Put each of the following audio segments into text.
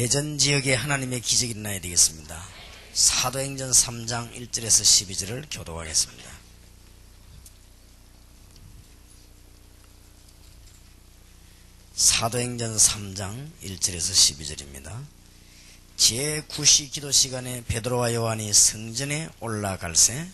대전지역에 하나님의 기적이 일어나야 되겠습니다. 사도행전 3장 1절에서 12절을 교독하겠습니다. 사도행전 3장 1절에서 12절입니다. 제9시 기도 시간에 베드로와 요한이 성전에 올라갈새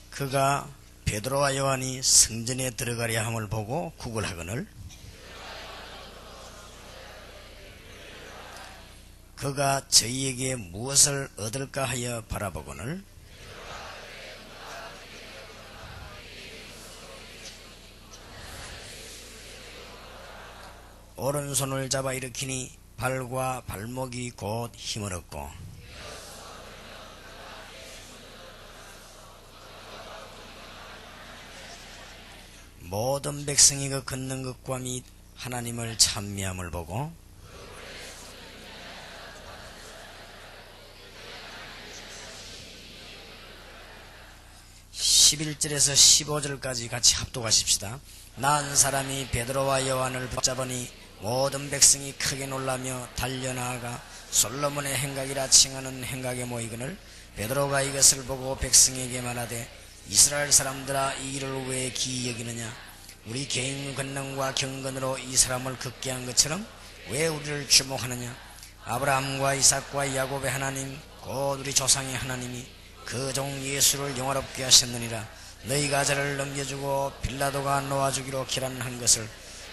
그가 베드로와 요한이 성전에 들어가려 함을 보고 구걸하거늘 그가 저희에게 무엇을 얻을까 하여 바라보거늘 오른손을 잡아 일으키니 발과 발목이 곧 힘을 얻고 모든 백성이 그 걷는 것과 및 하나님을 찬미함을 보고 11절에서 15절까지 같이 합독하십시다. 난 사람이 베드로와 요한을 붙잡으니 모든 백성이 크게 놀라며 달려나가 솔로몬의 행각이라 칭하는 행각에 모이거늘 베드로가 이것을 보고 백성에게 말하되 이스라엘 사람들아 이 일을 왜 기이 여기느냐? 우리 개인 권능과 경건으로 이 사람을 걷게 한 것처럼 왜 우리를 주목하느냐? 아브라함과 이삭과 야곱의 하나님 곧 우리 조상의 하나님이 그 종 예수를 영화롭게 하셨느니라. 너희가 저를 넘겨주고 빌라도가 놓아주기로 결단한 것을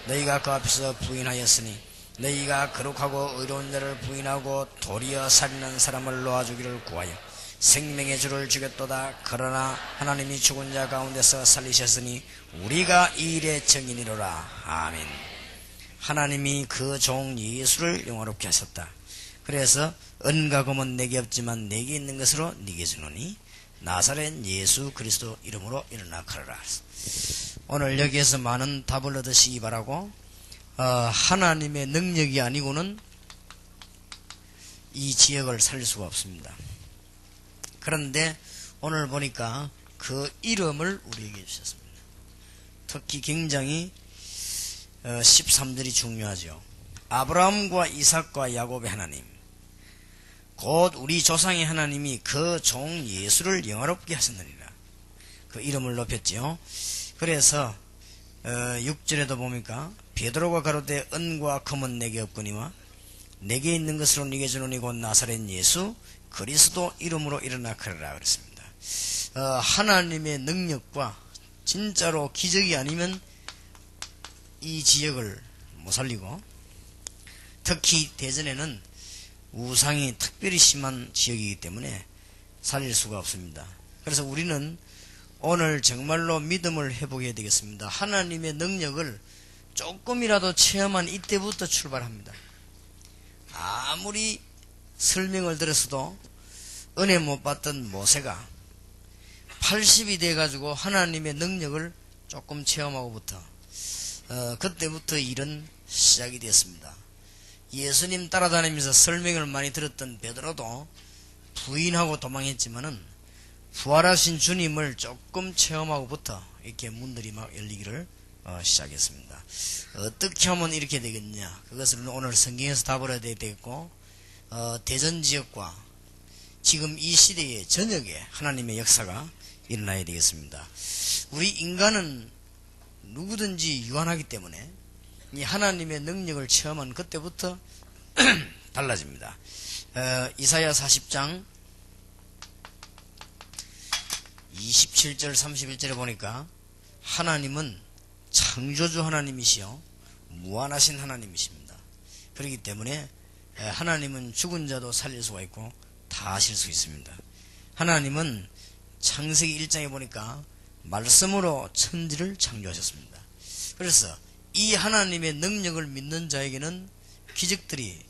너희가 그 앞에서 부인하였으니 너희가 거룩하고 의로운 자를 부인하고 도리어 살인한 사람을 놓아주기를 구하여 생명의 주를 죽였도다. 그러나 하나님이 죽은 자 가운데서 살리셨으니 우리가 이 일의 증인이로라. 아멘. 하나님이 그 종 예수를 영화롭게 하셨다. 그래서 은과 금은 내게 없지만 내게 있는 것으로 네게 주노니 나사렛 예수 그리스도 이름으로 일어나 걸어라. 오늘 여기에서 많은 답을 얻으시기 바라고, 하나님의 능력이 아니고는 이 지역을 살릴 수가 없습니다. 그런데 오늘 보니까 그 이름을 우리에게 주셨습니다. 특히 굉장히 13절이 중요하죠. 아브라함과 이삭과 야곱의 하나님 곧 우리 조상의 하나님이 그 종 예수를 영화롭게 하셨느니라. 그 이름을 높였지요. 그래서 6절에도 보니까 베드로가 가로되 은과 금은 내게 없거니와 내게 있는 것으로 네게 주노니 곧 나사렛 예수 그리스도 이름으로 일어나 걸으라 그랬습니다. 하나님의 능력과 진짜로 기적이 아니면 이 지역을 못 살리고, 특히 대전에는 우상이 특별히 심한 지역이기 때문에 살릴 수가 없습니다. 그래서 우리는 오늘 정말로 믿음을 회복해야 되겠습니다. 하나님의 능력을 조금이라도 체험한 이때부터 출발합니다. 아무리 설명을 들었어도 은혜 못 받던 모세가 80이 돼가지고 하나님의 능력을 조금 체험하고부터 그때부터 일은 시작이 됐습니다. 예수님 따라다니면서 설명을 많이 들었던 베드로도 부인하고 도망했지만은 부활하신 주님을 조금 체험하고부터 이렇게 문들이 막 열리기를 시작했습니다. 어떻게 하면 이렇게 되겠냐? 그것을 오늘 성경에서 답을 해야 되겠고, 대전 지역과 지금 이 시대의 전역에 하나님의 역사가 일어나야 되겠습니다. 우리 인간은 누구든지 유한하기 때문에 이 하나님의 능력을 체험한 그때부터 달라집니다. 이사야 40장 27절 31절에 보니까 하나님은 창조주 하나님이시요 무한하신 하나님이십니다. 그렇기 때문에 하나님은 죽은 자도 살릴 수가 있고 다 하실 수 있습니다. 하나님은 창세기 1장에 보니까 말씀으로 천지를 창조하셨습니다. 그래서 이 하나님의 능력을 믿는 자에게는 기적들이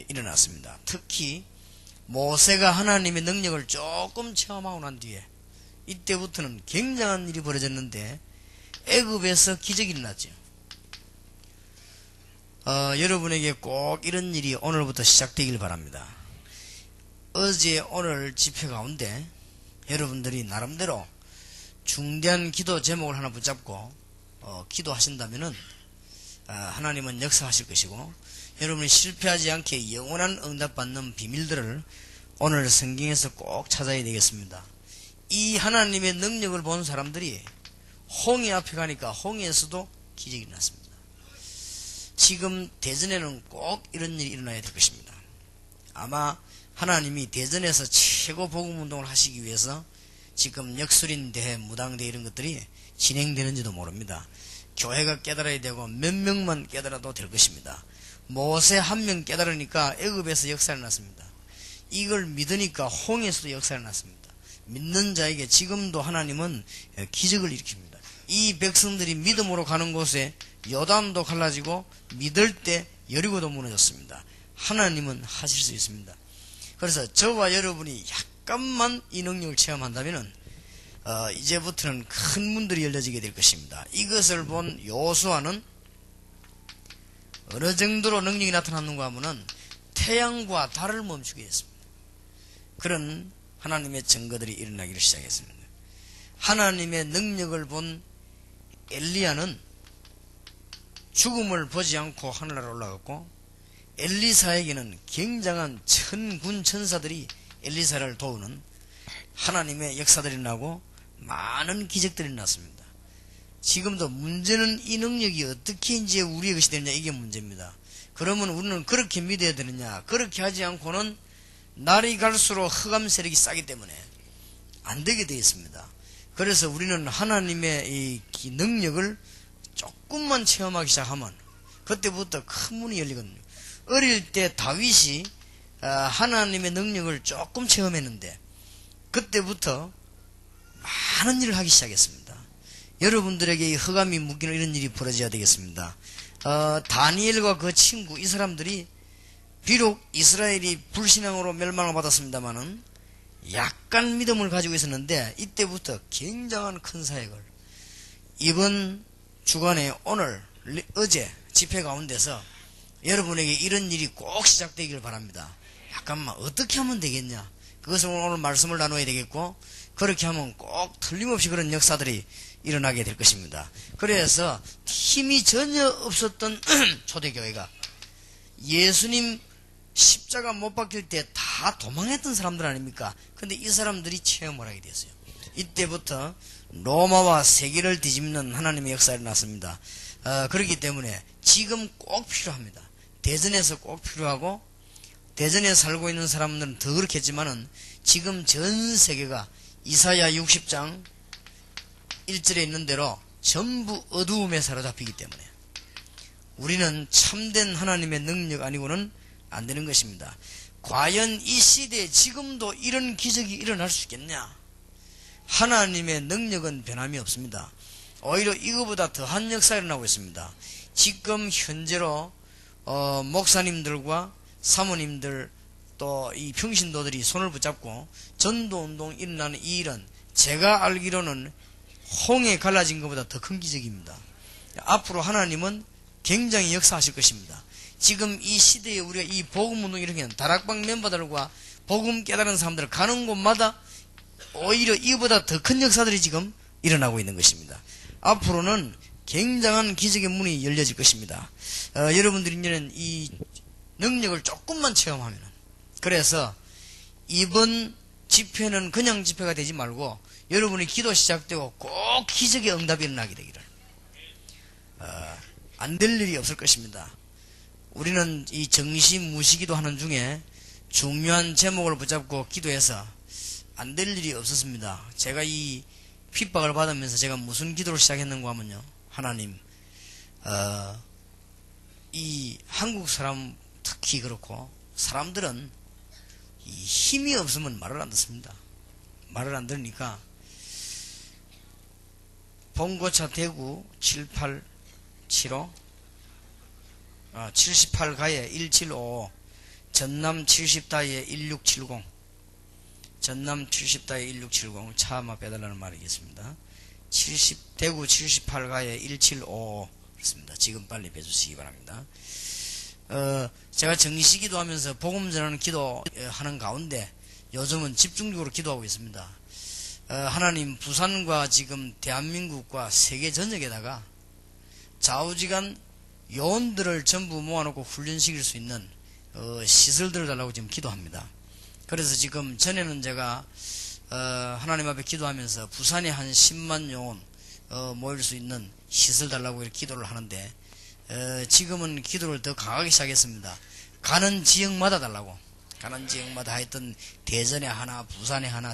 일어났습니다. 특히 모세가 하나님의 능력을 조금 체험하고 난 뒤에 이때부터는 굉장한 일이 벌어졌는데 애굽에서 기적이 일어났죠. 여러분에게 꼭 이런 일이 오늘부터 시작되길 바랍니다. 어제 오늘 집회 가운데 여러분들이 나름대로 중대한 기도 제목을 하나 붙잡고 기도하신다면은 하나님은 역사하실 것이고, 여러분이 실패하지 않게 영원한 응답받는 비밀들을 오늘 성경에서 꼭 찾아야 되겠습니다. 이 하나님의 능력을 본 사람들이 홍해 앞에 가니까 홍해에서도 기적이 일어났습니다. 지금 대전에는 꼭 이런 일이 일어나야 될 것입니다. 아마 하나님이 대전에서 최고 복음운동을 하시기 위해서 지금 역술인대회, 무당대회 이런 것들이 진행되는지도 모릅니다. 교회가 깨달아야 되고 몇 명만 깨달아도 될 것입니다. 모세 한 명 깨달으니까 애굽에서 역사를 났습니다. 이걸 믿으니까 홍해에서도 역사를 났습니다. 믿는 자에게 지금도 하나님은 기적을 일으킵니다. 이 백성들이 믿음으로 가는 곳에 요단도 갈라지고 믿을 때 여리고도 무너졌습니다. 하나님은 하실 수 있습니다. 그래서 저와 여러분이 약간만 이 능력을 체험한다면 이제부터는 큰 문들이 열려지게 될 것입니다. 이것을 본 요수아는 어느 정도로 능력이 나타났는가 하면은 태양과 달을 멈추게 했습니다. 그런 하나님의 증거들이 일어나기를 시작했습니다. 하나님의 능력을 본 엘리야는 죽음을 보지 않고 하늘나라로 올라갔고, 엘리사에게는 굉장한 천군 천사들이 엘리사를 도우는 하나님의 역사들이 나고 많은 기적들이 났습니다. 지금도 문제는 이 능력이 어떻게 이제 우리의 것이 되느냐, 이게 문제입니다. 그러면 우리는 그렇게 믿어야 되느냐? 그렇게 하지 않고는 날이 갈수록 흑암 세력이 싸기 때문에 안 되게 되어 있습니다. 그래서 우리는 하나님의 이 능력을 조금만 체험하기 시작하면 그때부터 큰 문이 열리거든요. 어릴 때 다윗이 하나님의 능력을 조금 체험했는데 그때부터 많은 일을 하기 시작했습니다. 여러분들에게 이 흑암이 묶이는 이런 일이 벌어져야 되겠습니다. 다니엘과 그 친구, 이 사람들이 비록 이스라엘이 불신앙으로 멸망을 받았습니다마는 약간 믿음을 가지고 있었는데 이때부터 굉장한 큰 사역을, 이번 주간에 오늘 어제 집회 가운데서 여러분에게 이런 일이 꼭 시작되기를 바랍니다. 약간만 어떻게 하면 되겠냐, 그것을 오늘 말씀을 나눠야 되겠고, 그렇게 하면 꼭 틀림없이 그런 역사들이 일어나게 될 것입니다. 그래서 힘이 전혀 없었던 초대교회가 예수님 십자가 못 박힐 때 다 도망했던 사람들 아닙니까? 근데 이 사람들이 체험을 하게 됐어요. 이때부터 로마와 세계를 뒤집는 하나님의 역사가 일어났습니다. 그렇기 때문에 지금 꼭 필요합니다. 대전에서 꼭 필요하고, 대전에 살고 있는 사람들은 더 그렇겠지만은 지금 전 세계가 이사야 60장 1절에 있는 대로 전부 어두움에 사로잡히기 때문에 우리는 참된 하나님의 능력 아니고는 안 되는 것입니다. 과연 이 시대에 지금도 이런 기적이 일어날 수 있겠냐? 하나님의 능력은 변함이 없습니다. 오히려 이거보다 더한 역사가 일어나고 있습니다. 지금 현재로 목사님들과 사모님들 또 이 평신도들이 손을 붙잡고 전도운동 일어나는 이 일은 제가 알기로는 홍해 갈라진 것보다 더 큰 기적입니다. 앞으로 하나님은 굉장히 역사하실 것입니다. 지금 이 시대에 우리가 이 복음운동 일으키는 다락방 멤버들과 복음 깨달은 사람들 가는 곳마다 오히려 이보다 더 큰 역사들이 지금 일어나고 있는 것입니다. 앞으로는 굉장한 기적의 문이 열려질 것입니다. 여러분들이 이제는 이 능력을 조금만 체험하면, 그래서 이번 집회는 그냥 집회가 되지 말고 여러분이 기도 시작되고 꼭 기적의 응답이 일어나게 되기를, 안 될 일이 없을 것입니다. 우리는 이 정시무시기도 하는 중에 중요한 제목을 붙잡고 기도해서 안 될 일이 없었습니다. 제가 이 핍박을 받으면서 제가 무슨 기도를 시작했는가 하면요, 하나님, 이 한국 사람 특히 그렇고, 사람들은 이 힘이 없으면 말을 안 듣습니다. 말을 안 들으니까 봉고차 대구 7875 78가에 1755, 전남 70다에 1670, 전남 70다에 1670, 차 아마 빼달라는 말이겠습니다. 대구 78가에 1755 그렇습니다. 지금 빨리 빼주시기 바랍니다. 제가 정시기도 하면서 복음 전하는 기도 하는 가운데 요즘은 집중적으로 기도하고 있습니다. 하나님 부산과 지금 대한민국과 세계 전역에다가 좌우지간 요원들을 전부 모아놓고 훈련시킬 수 있는 시설들을 달라고 지금 기도합니다. 그래서 지금 전에는 제가 하나님 앞에 기도하면서 부산에 한 10만 요원 모일 수 있는 시설 달라고 이렇게 기도를 하는데 지금은 기도를 더 강하게 시작했습니다. 가는 지역마다 달라고. 가는 지역마다 하여튼 대전에 하나, 부산에 하나,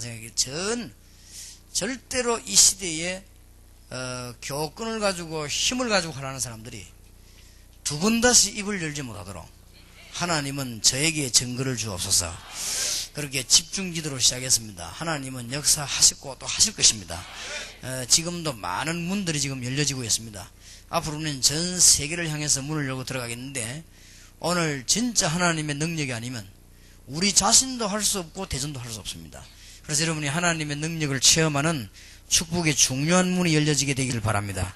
절대로 이 시대에 교권을 가지고 힘을 가지고 하라는 사람들이 두 번 다시 입을 열지 못하도록 하나님은 저에게 증거를 주옵소서. 그렇게 집중 기도로 시작했습니다. 하나님은 역사하시고 또 하실 것입니다. 지금도 많은 문들이 지금 열려지고 있습니다. 앞으로는 전 세계를 향해서 문을 열고 들어가겠는데 오늘 진짜 하나님의 능력이 아니면 우리 자신도 할 수 없고 대전도 할 수 없습니다. 그래서 여러분이 하나님의 능력을 체험하는 축복의 중요한 문이 열려지게 되기를 바랍니다.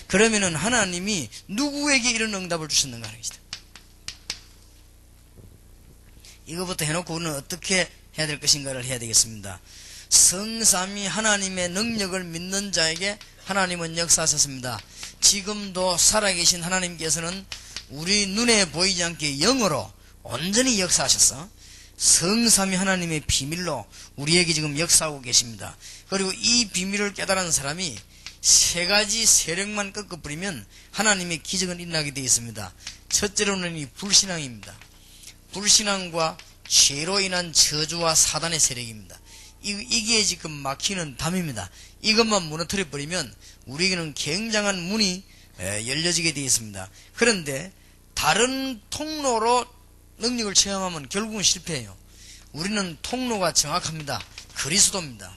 그러면은 하나님이 누구에게 이런 응답을 주셨는가 하는 것이다. 이거부터 해놓고 우리는 어떻게 해야 될 것인가를 해야 되겠습니다. 성삼위 하나님의 능력을 믿는 자에게 하나님은 역사하셨습니다. 지금도 살아계신 하나님께서는 우리 눈에 보이지 않게 영으로 온전히 역사하셨어. 성삼위 하나님의 비밀로 우리에게 지금 역사하고 계십니다. 그리고 이 비밀을 깨달은 사람이 세 가지 세력만 꺾어버리면 하나님의 기적은 일어나게 되어 있습니다. 첫째로는 이 불신앙입니다. 불신앙과 죄로 인한 저주와 사단의 세력입니다. 이게 지금 막히는 담입니다. 이것만 무너뜨려버리면 우리에게는 굉장한 문이 열려지게 되어 있습니다. 그런데 다른 통로로 능력을 체험하면 결국은 실패해요. 우리는 통로가 정확합니다. 그리스도입니다.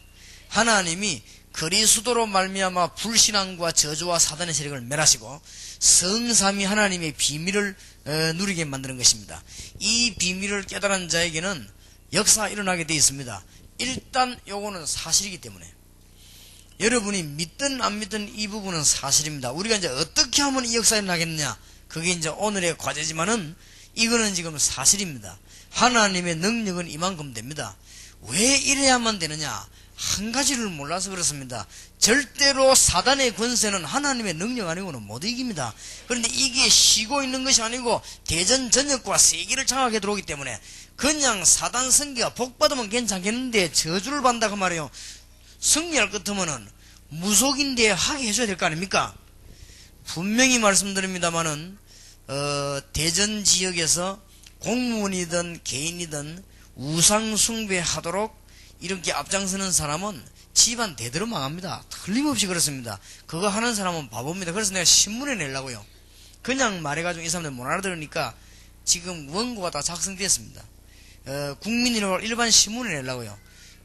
하나님이 그리스도로 말미암아 불신앙과 저주와 사단의 세력을 멸하시고 성삼위 하나님의 비밀을 누리게 만드는 것입니다. 이 비밀을 깨달은 자에게는 역사가 일어나게 되어 있습니다. 일단 요거는 사실이기 때문에 여러분이 믿든 안 믿든 이 부분은 사실입니다. 우리가 이제 어떻게 하면 이 역사가 일어나겠느냐, 그게 이제 오늘의 과제지만은 이거는 지금 사실입니다. 하나님의 능력은 이만큼 됩니다. 왜 이래야만 되느냐? 한 가지를 몰라서 그렇습니다. 절대로 사단의 권세는 하나님의 능력 아니고는 못 이깁니다. 그런데 이게 쉬고 있는 것이 아니고 대전 전역과 세계를 장악해 들어오기 때문에 그냥 사단 성기가 복받으면 괜찮겠는데 저주를 받는다고 말이에요. 승리할 것 같으면은 무속인데 하게 해줘야 될 거 아닙니까? 분명히 말씀드립니다만은 대전 지역에서 공무원이든 개인이든 우상 숭배하도록 이렇게 앞장서는 사람은 집안 대대로 망합니다. 틀림없이 그렇습니다. 그거 하는 사람은 바보입니다. 그래서 내가 신문에 내려고요. 그냥 말해가지고 이 사람들 못 알아들으니까 지금 원고가 다 작성됐습니다. 국민이라고 일반 신문에 내려고요.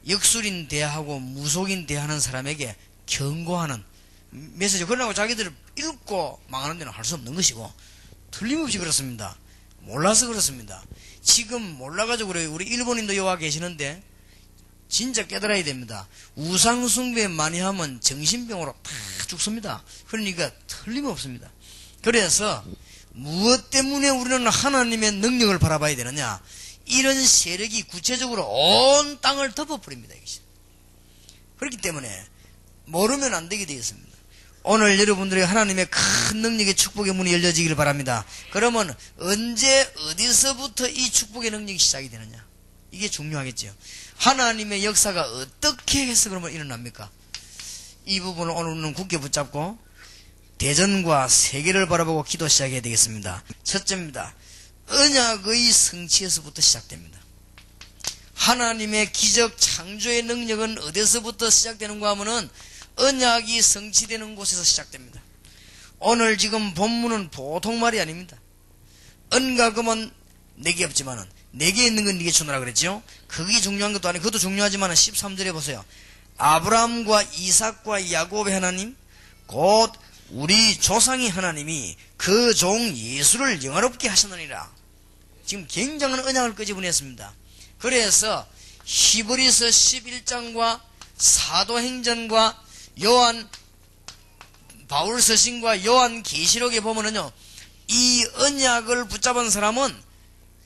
역술인 대하고 무속인 대하는 사람에게 경고하는 메시지. 그러라고 자기들 읽고 망하는 데는 할 수 없는 것이고 틀림없이 그렇습니다. 몰라서 그렇습니다. 지금 몰라가지고 그래요. 우리 일본인도 여와 계시는데 진짜 깨달아야 됩니다. 우상 숭배 많이 하면 정신병으로 다 죽습니다. 그러니까 틀림없습니다. 그래서 무엇 때문에 우리는 하나님의 능력을 바라봐야 되느냐? 이런 세력이 구체적으로 온 땅을 덮어버립니다. 그렇기 때문에 모르면 안 되게 되어 있습니다. 오늘 여러분들의 하나님의 큰 능력의 축복의 문이 열려지기를 바랍니다. 그러면 언제 어디서부터 이 축복의 능력이 시작이 되느냐? 이게 중요하겠죠. 하나님의 역사가 어떻게 해서 그러면 일어납니까? 이 부분을 오늘은 굳게 붙잡고 대전과 세계를 바라보고 기도 시작해야 되겠습니다. 첫째입니다. 언약의 성취에서부터 시작됩니다. 하나님의 기적 창조의 능력은 어디서부터 시작되는가 하면은 언약이 성취되는 곳에서 시작됩니다. 오늘 지금 본문은 보통 말이 아닙니다. 언약은 내게 없지만은 내게 있는 건 네게 주노라 그랬죠. 그게 중요한 것도 아니고 그것도 중요하지만 13절에 보세요. 아브라함과 이삭과 야곱의 하나님 곧 우리 조상의 하나님이 그 종 예수를 영화롭게 하셨느니라. 지금 굉장한 언약을 끄집어냈습니다. 그래서 히브리서 11장과 사도행전과 요한 바울 서신과 요한 계시록에 보면은요, 이 언약을 붙잡은 사람은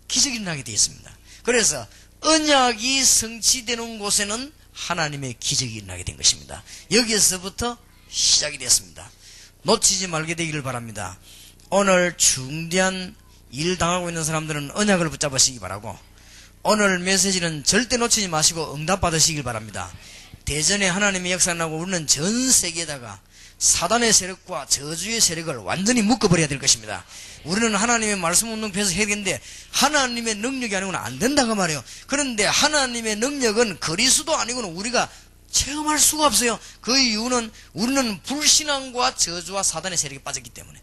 기적이 일어나게 되어 있습니다. 그래서 언약이 성취되는 곳에는 하나님의 기적이 일어나게 된 것입니다. 여기에서부터 시작이 됐습니다. 놓치지 말게 되기를 바랍니다. 오늘 중대한 일 당하고 있는 사람들은 언약을 붙잡으시기 바라고, 오늘 메시지는 절대 놓치지 마시고 응답 받으시길 바랍니다. 대전에 하나님의 역사가 나고 우리는 전 세계에다가 사단의 세력과 저주의 세력을 완전히 묶어버려야 될 것입니다. 우리는 하나님의 말씀 운동에서 해야 되는데 하나님의 능력이 아니고는 안 된다고 말해요. 그런데 하나님의 능력은 그리스도 아니고는 우리가 체험할 수가 없어요. 그 이유는 우리는 불신앙과 저주와 사단의 세력에 빠졌기 때문에.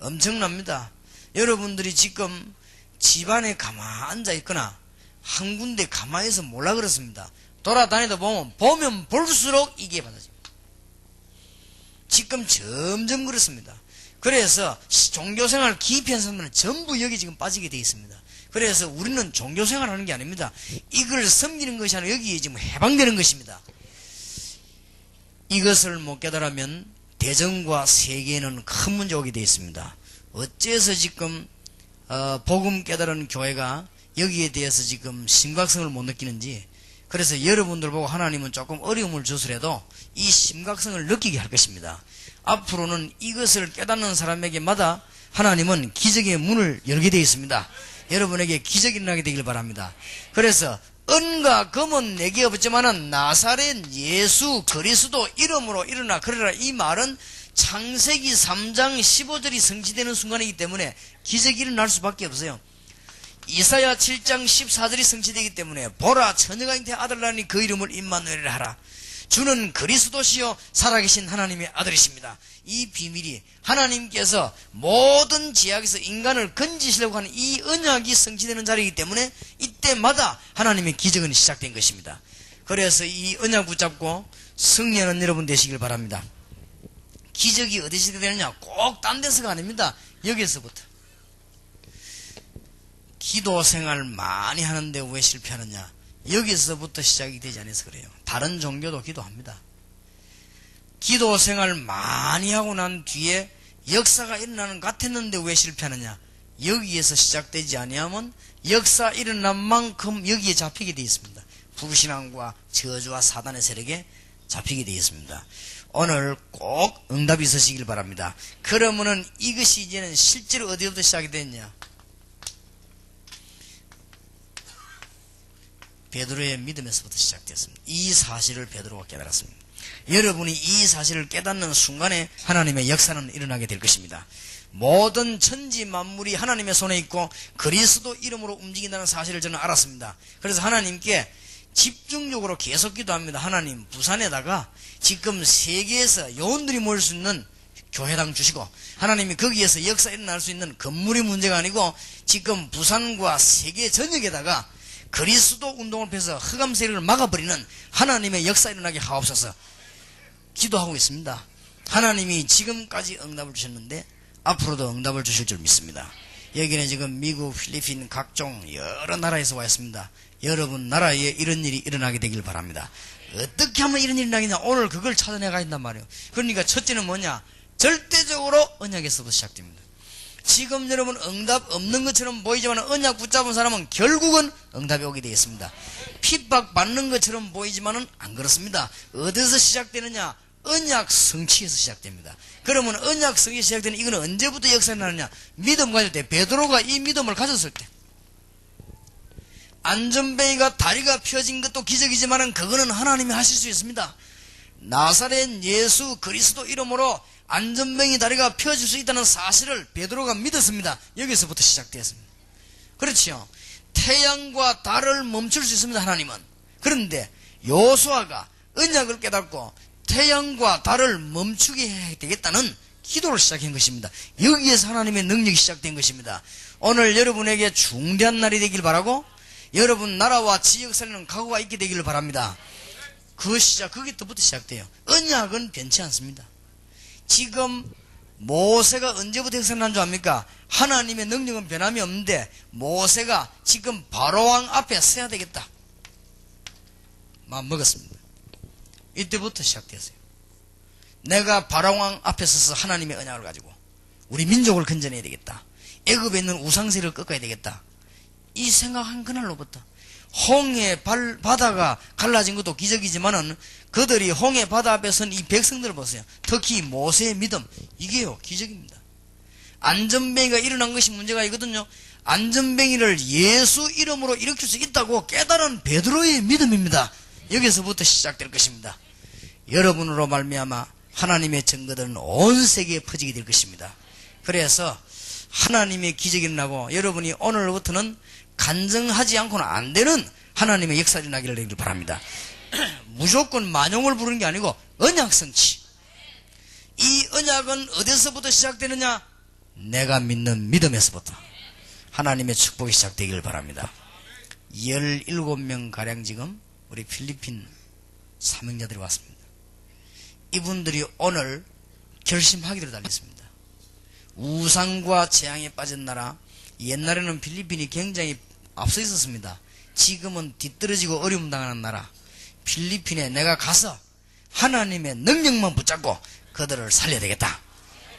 엄청납니다. 여러분들이 지금 집안에 가만히 앉아 있거나 한 군데 가만히 있어 몰라 그렇습니다. 돌아다니다 보면 볼수록 이게 받아집니다. 지금 점점 그렇습니다. 그래서 종교생활 깊이 한 사람들은 전부 여기 지금 빠지게 되어 있습니다. 그래서 우리는 종교생활 하는 게 아닙니다. 이걸 섬기는 것이 아니라 여기에 지금 해방되는 것입니다. 이것을 못 깨달으면 대전과 세계에는 큰 문제가 오게 되어 있습니다. 어째서 지금 복음 깨달은 교회가 여기에 대해서 지금 심각성을 못 느끼는지, 그래서 여러분들 보고 하나님은 조금 어려움을 주시라도 이 심각성을 느끼게 할 것입니다. 앞으로는 이것을 깨닫는 사람에게마다 하나님은 기적의 문을 열게 되어 있습니다. 여러분에게 기적이 일어나게 되길 바랍니다. 그래서 은과 금은 내게 없지만은 나사렛 예수 그리스도 이름으로 일어나 그러라, 이 말은 창세기 3장 15절이 성취되는 순간이기 때문에 기적이 일어날 수밖에 없어요. 이사야 7장 14절이 성취되기 때문에 보라 처녀가 잉태 아들 낳으니 그 이름을 임마누엘이라 하라. 주는 그리스도시요 살아계신 하나님의 아들이십니다. 이 비밀이 하나님께서 모든 지약에서 인간을 건지시려고 하는 이 언약이 성취되는 자리이기 때문에 이때마다 하나님의 기적은 시작된 것입니다. 그래서 이 언약 붙잡고 승리하는 여러분 되시길 바랍니다. 기적이 어디서 되느냐? 꼭 딴 데서가 아닙니다. 여기서부터. 기도 생활 많이 하는데 왜 실패하느냐? 여기서부터 시작이 되지 않아서 그래요. 다른 종교도 기도합니다. 기도 생활 많이 하고 난 뒤에 역사가 일어나는 것 같았는데 왜 실패하느냐? 여기에서 시작되지 아니하면 역사 일어난 만큼 여기에 잡히게 되어 있습니다. 불신앙과 저주와 사단의 세력에 잡히게 되어 있습니다. 오늘 꼭 응답이 있으시길 바랍니다. 그러면은 이것이 이제는 실제로 어디부터 시작이 됐냐? 베드로의 믿음에서부터 시작됐습니다. 이 사실을 베드로가 깨달았습니다. 여러분이 이 사실을 깨닫는 순간에 하나님의 역사는 일어나게 될 것입니다. 모든 천지 만물이 하나님의 손에 있고 그리스도 이름으로 움직인다는 사실을 저는 알았습니다. 그래서 하나님께 집중적으로 계속 기도합니다. 하나님, 부산에다가 지금 세계에서 요원들이 모일 수 있는 교회당 주시고, 하나님이 거기에서 역사 일어날 수 있는 건물이 문제가 아니고 지금 부산과 세계 전역에다가 그리스도 운동을 펴서 흑암 세력을 막아버리는 하나님의 역사 일어나게 하옵소서 기도하고 있습니다. 하나님이 지금까지 응답을 주셨는데 앞으로도 응답을 주실 줄 믿습니다. 여기는 지금 미국, 필리핀 각종 여러 나라에서 와 있습니다. 여러분 나라에 이런 일이 일어나게 되길 바랍니다. 어떻게 하면 이런 일이 일어나겠냐? 오늘 그걸 찾아내가 있단 말이에요. 그러니까 첫째는 뭐냐? 절대적으로 언약에서부터 시작됩니다. 지금 여러분 응답 없는 것처럼 보이지만 언약 붙잡은 사람은 결국은 응답이 오게 되어 있습니다. 핍박받는 것처럼 보이지만은 안 그렇습니다. 어디서 시작되느냐? 언약 성취에서 시작됩니다. 그러면 언약 성취 시작되는 이거는 언제부터 역사가 나느냐? 믿음 가질 때, 베드로가 이 믿음을 가졌을 때, 안전뱅이가 다리가 펴진 것도 기적이지만은 그거는 하나님이 하실 수 있습니다. 나사렛 예수 그리스도 이름으로 안전뱅이 다리가 펴질 수 있다는 사실을 베드로가 믿었습니다. 여기서부터 시작되었습니다. 그렇죠. 태양과 달을 멈출 수 있습니다. 하나님은. 그런데 요수아가 언약을 깨닫고 태양과 달을 멈추게 해야 되겠다는 기도를 시작한 것입니다. 여기에서 하나님의 능력이 시작된 것입니다. 오늘 여러분에게 중대한 날이 되길 바라고, 여러분 나라와 지역 살리는 각오가 있게 되기를 바랍니다. 거기부터 시작돼요. 언약은 변치 않습니다. 지금 모세가 언제부터 역사난 줄 압니까? 하나님의 능력은 변함이 없는데 모세가 지금 바로왕 앞에 서야 되겠다 마음 먹었습니다. 이때부터 시작됐어요. 내가 바로왕 앞에 서서 하나님의 언약을 가지고 우리 민족을 건져내야 되겠다. 애굽에 있는 우상세를 꺾어야 되겠다. 이 생각한 그날로부터 바다가 갈라진 것도 기적이지만은 그들이 홍해 바다 앞에 선 이 백성들을 보세요. 특히 모세의 믿음, 이게요 기적입니다. 안전뱅이가 일어난 것이 문제가 있거든요. 안전뱅이를 예수 이름으로 일으킬 수 있다고 깨달은 베드로의 믿음입니다. 여기서부터 시작될 것입니다. 여러분으로 말미암아 하나님의 증거들은 온 세계에 퍼지게 될 것입니다. 그래서 하나님의 기적이 일어나고 여러분이 오늘부터는 간증하지 않고는 안 되는 하나님의 역사가 일어나기를 되길 바랍니다. 무조건 만용을 부르는 게 아니고 언약 성취. 이 언약은 어디서부터 시작되느냐? 내가 믿는 믿음에서부터 하나님의 축복이 시작되기를 바랍니다. 17명 지금 우리 필리핀 사명자들이 왔습니다. 이분들이 오늘 결심하기로 달렸습니다. 우상과 재앙에 빠진 나라, 옛날에는 필리핀이 굉장히 앞서 있었습니다. 지금은 뒤떨어지고 어려움 당하는 나라, 필리핀에 내가 가서 하나님의 능력만 붙잡고 그들을 살려야 되겠다.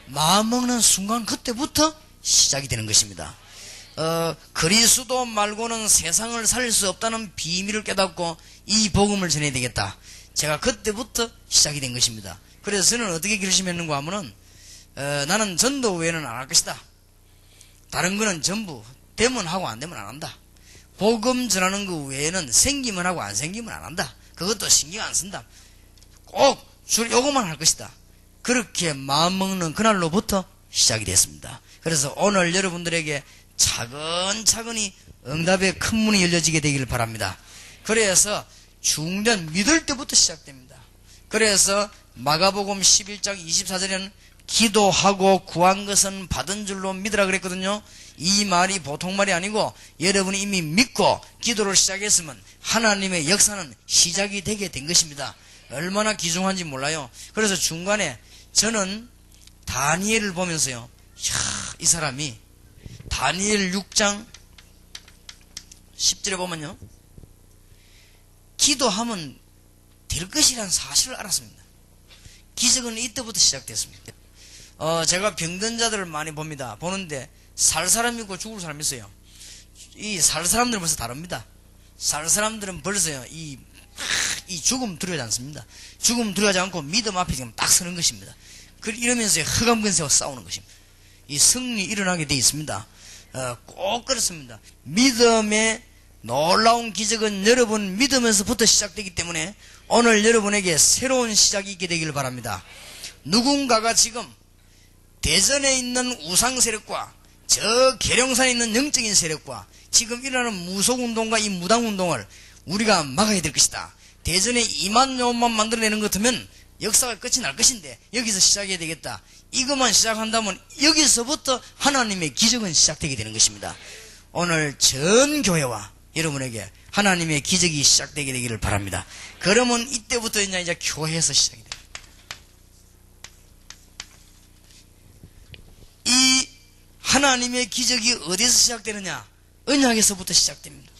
마음먹는 순간 그때부터 시작이 되는 것입니다. 그리스도 말고는 세상을 살릴 수 없다는 비밀을 깨닫고 이 복음을 전해야 되겠다. 제가 그때부터 시작이 된 것입니다. 그래서 저는 어떻게 결심했는가 하면은 나는 전도 외에는 안 할 것이다. 다른 거는 전부 되면 하고 안 되면 안 한다. 복음 전하는 거 외에는 생기면 하고 안 생기면 안 한다. 그것도 신경 안 쓴다. 꼭 요것만 할 것이다. 그렇게 마음먹는 그날로부터 시작이 됐습니다. 그래서 오늘 여러분들에게 차근차근히 응답의 큰 문이 열려지게 되기를 바랍니다. 그래서 중된 믿을 때부터 시작됩니다. 그래서 마가복음 11장 24절에는 기도하고 구한 것은 받은 줄로 믿으라 그랬거든요. 이 말이 보통 말이 아니고 여러분이 이미 믿고 기도를 시작했으면 하나님의 역사는 시작이 되게 된 것입니다. 얼마나 귀중한지 몰라요. 그래서 중간에 저는 다니엘을 보면서요, 이 사람이 다니엘 6장 10절에 보면요, 기도하면 될 것이라는 사실을 알았습니다. 기적은 이때부터 시작됐습니다. 제가 병든 자들을 많이 봅니다. 보는데 살 사람 있고 죽을 사람 있어요. 이 살 사람들은 벌써 다릅니다. 살 사람들은 벌써요, 이 죽음 두려워하지 않습니다. 죽음 두려워하지 않고 믿음 앞에 지금 딱 서는 것입니다. 이러면서 흑암근세와 싸우는 것입니다. 이 승리 일어나게 되어 있습니다. 꼭 그렇습니다. 믿음의 놀라운 기적은 여러분 믿으면서부터 시작되기 때문에 오늘 여러분에게 새로운 시작이 있게 되기를 바랍니다. 누군가가 지금 대전에 있는 우상 세력과 저 계룡산에 있는 영적인 세력과 지금 일어나는 무속운동과 이 무당운동을 우리가 막아야 될 것이다. 대전에 2만 요원만 만들어내는 것 같으면 역사가 끝이 날 것인데 여기서 시작해야 되겠다. 이것만 시작한다면 여기서부터 하나님의 기적은 시작되게 되는 것입니다. 오늘 전 교회와 여러분에게 하나님의 기적이 시작되게 되기를 바랍니다. 그러면 이때부터 이제 교회에서 시작이 됩니다. 이 하나님의 기적이 어디서 시작되느냐? 언약에서부터 시작됩니다.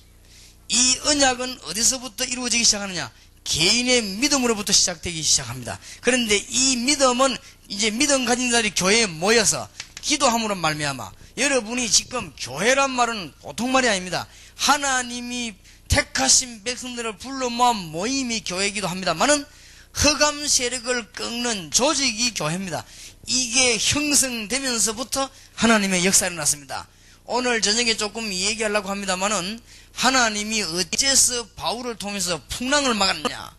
이 언약은 어디서부터 이루어지기 시작하느냐? 개인의 믿음으로부터 시작되기 시작합니다. 그런데 이 믿음은 이제 믿음 가진 자들이 교회에 모여서 기도함으로 말미암아 여러분이 지금 교회란 말은 보통 말이 아닙니다. 하나님이 택하신 백성들을 불러 모아 모임이 교회이기도 합니다만은 흑암 세력을 꺾는 조직이 교회입니다. 이게 형성되면서부터 하나님의 역사가 일어났습니다. 오늘 저녁에 조금 얘기하려고 합니다만은 하나님이 어째서 바울을 통해서 풍랑을 막았냐?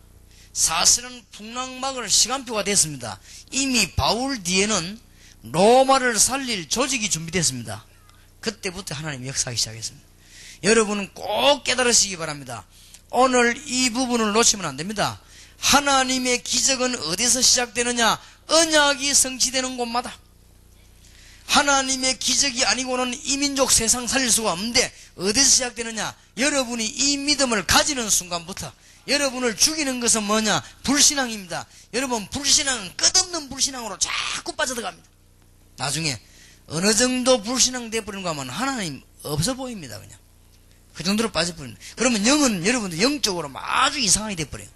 사실은 풍랑 막을 시간표가 됐습니다. 이미 바울 뒤에는 로마를 살릴 조직이 준비됐습니다. 그때부터 하나님이 역사하기 시작했습니다. 여러분은 꼭 깨달으시기 바랍니다. 오늘 이 부분을 놓치면 안 됩니다. 하나님의 기적은 어디서 시작되느냐? 언약이 성취되는 곳마다. 하나님의 기적이 아니고는 이 민족 세상 살릴 수가 없는데 어디서 시작되느냐? 여러분이 이 믿음을 가지는 순간부터. 여러분을 죽이는 것은 뭐냐? 불신앙입니다. 여러분, 불신앙은 끝없는 불신앙으로 자꾸 빠져들어갑니다. 나중에 어느 정도 불신앙 돼버리는가 하면 하나님 없어 보입니다. 그냥 그 정도로 빠져버립니다. 그러면 영은 여러분들 영적으로 아주 이상하게 돼버려요.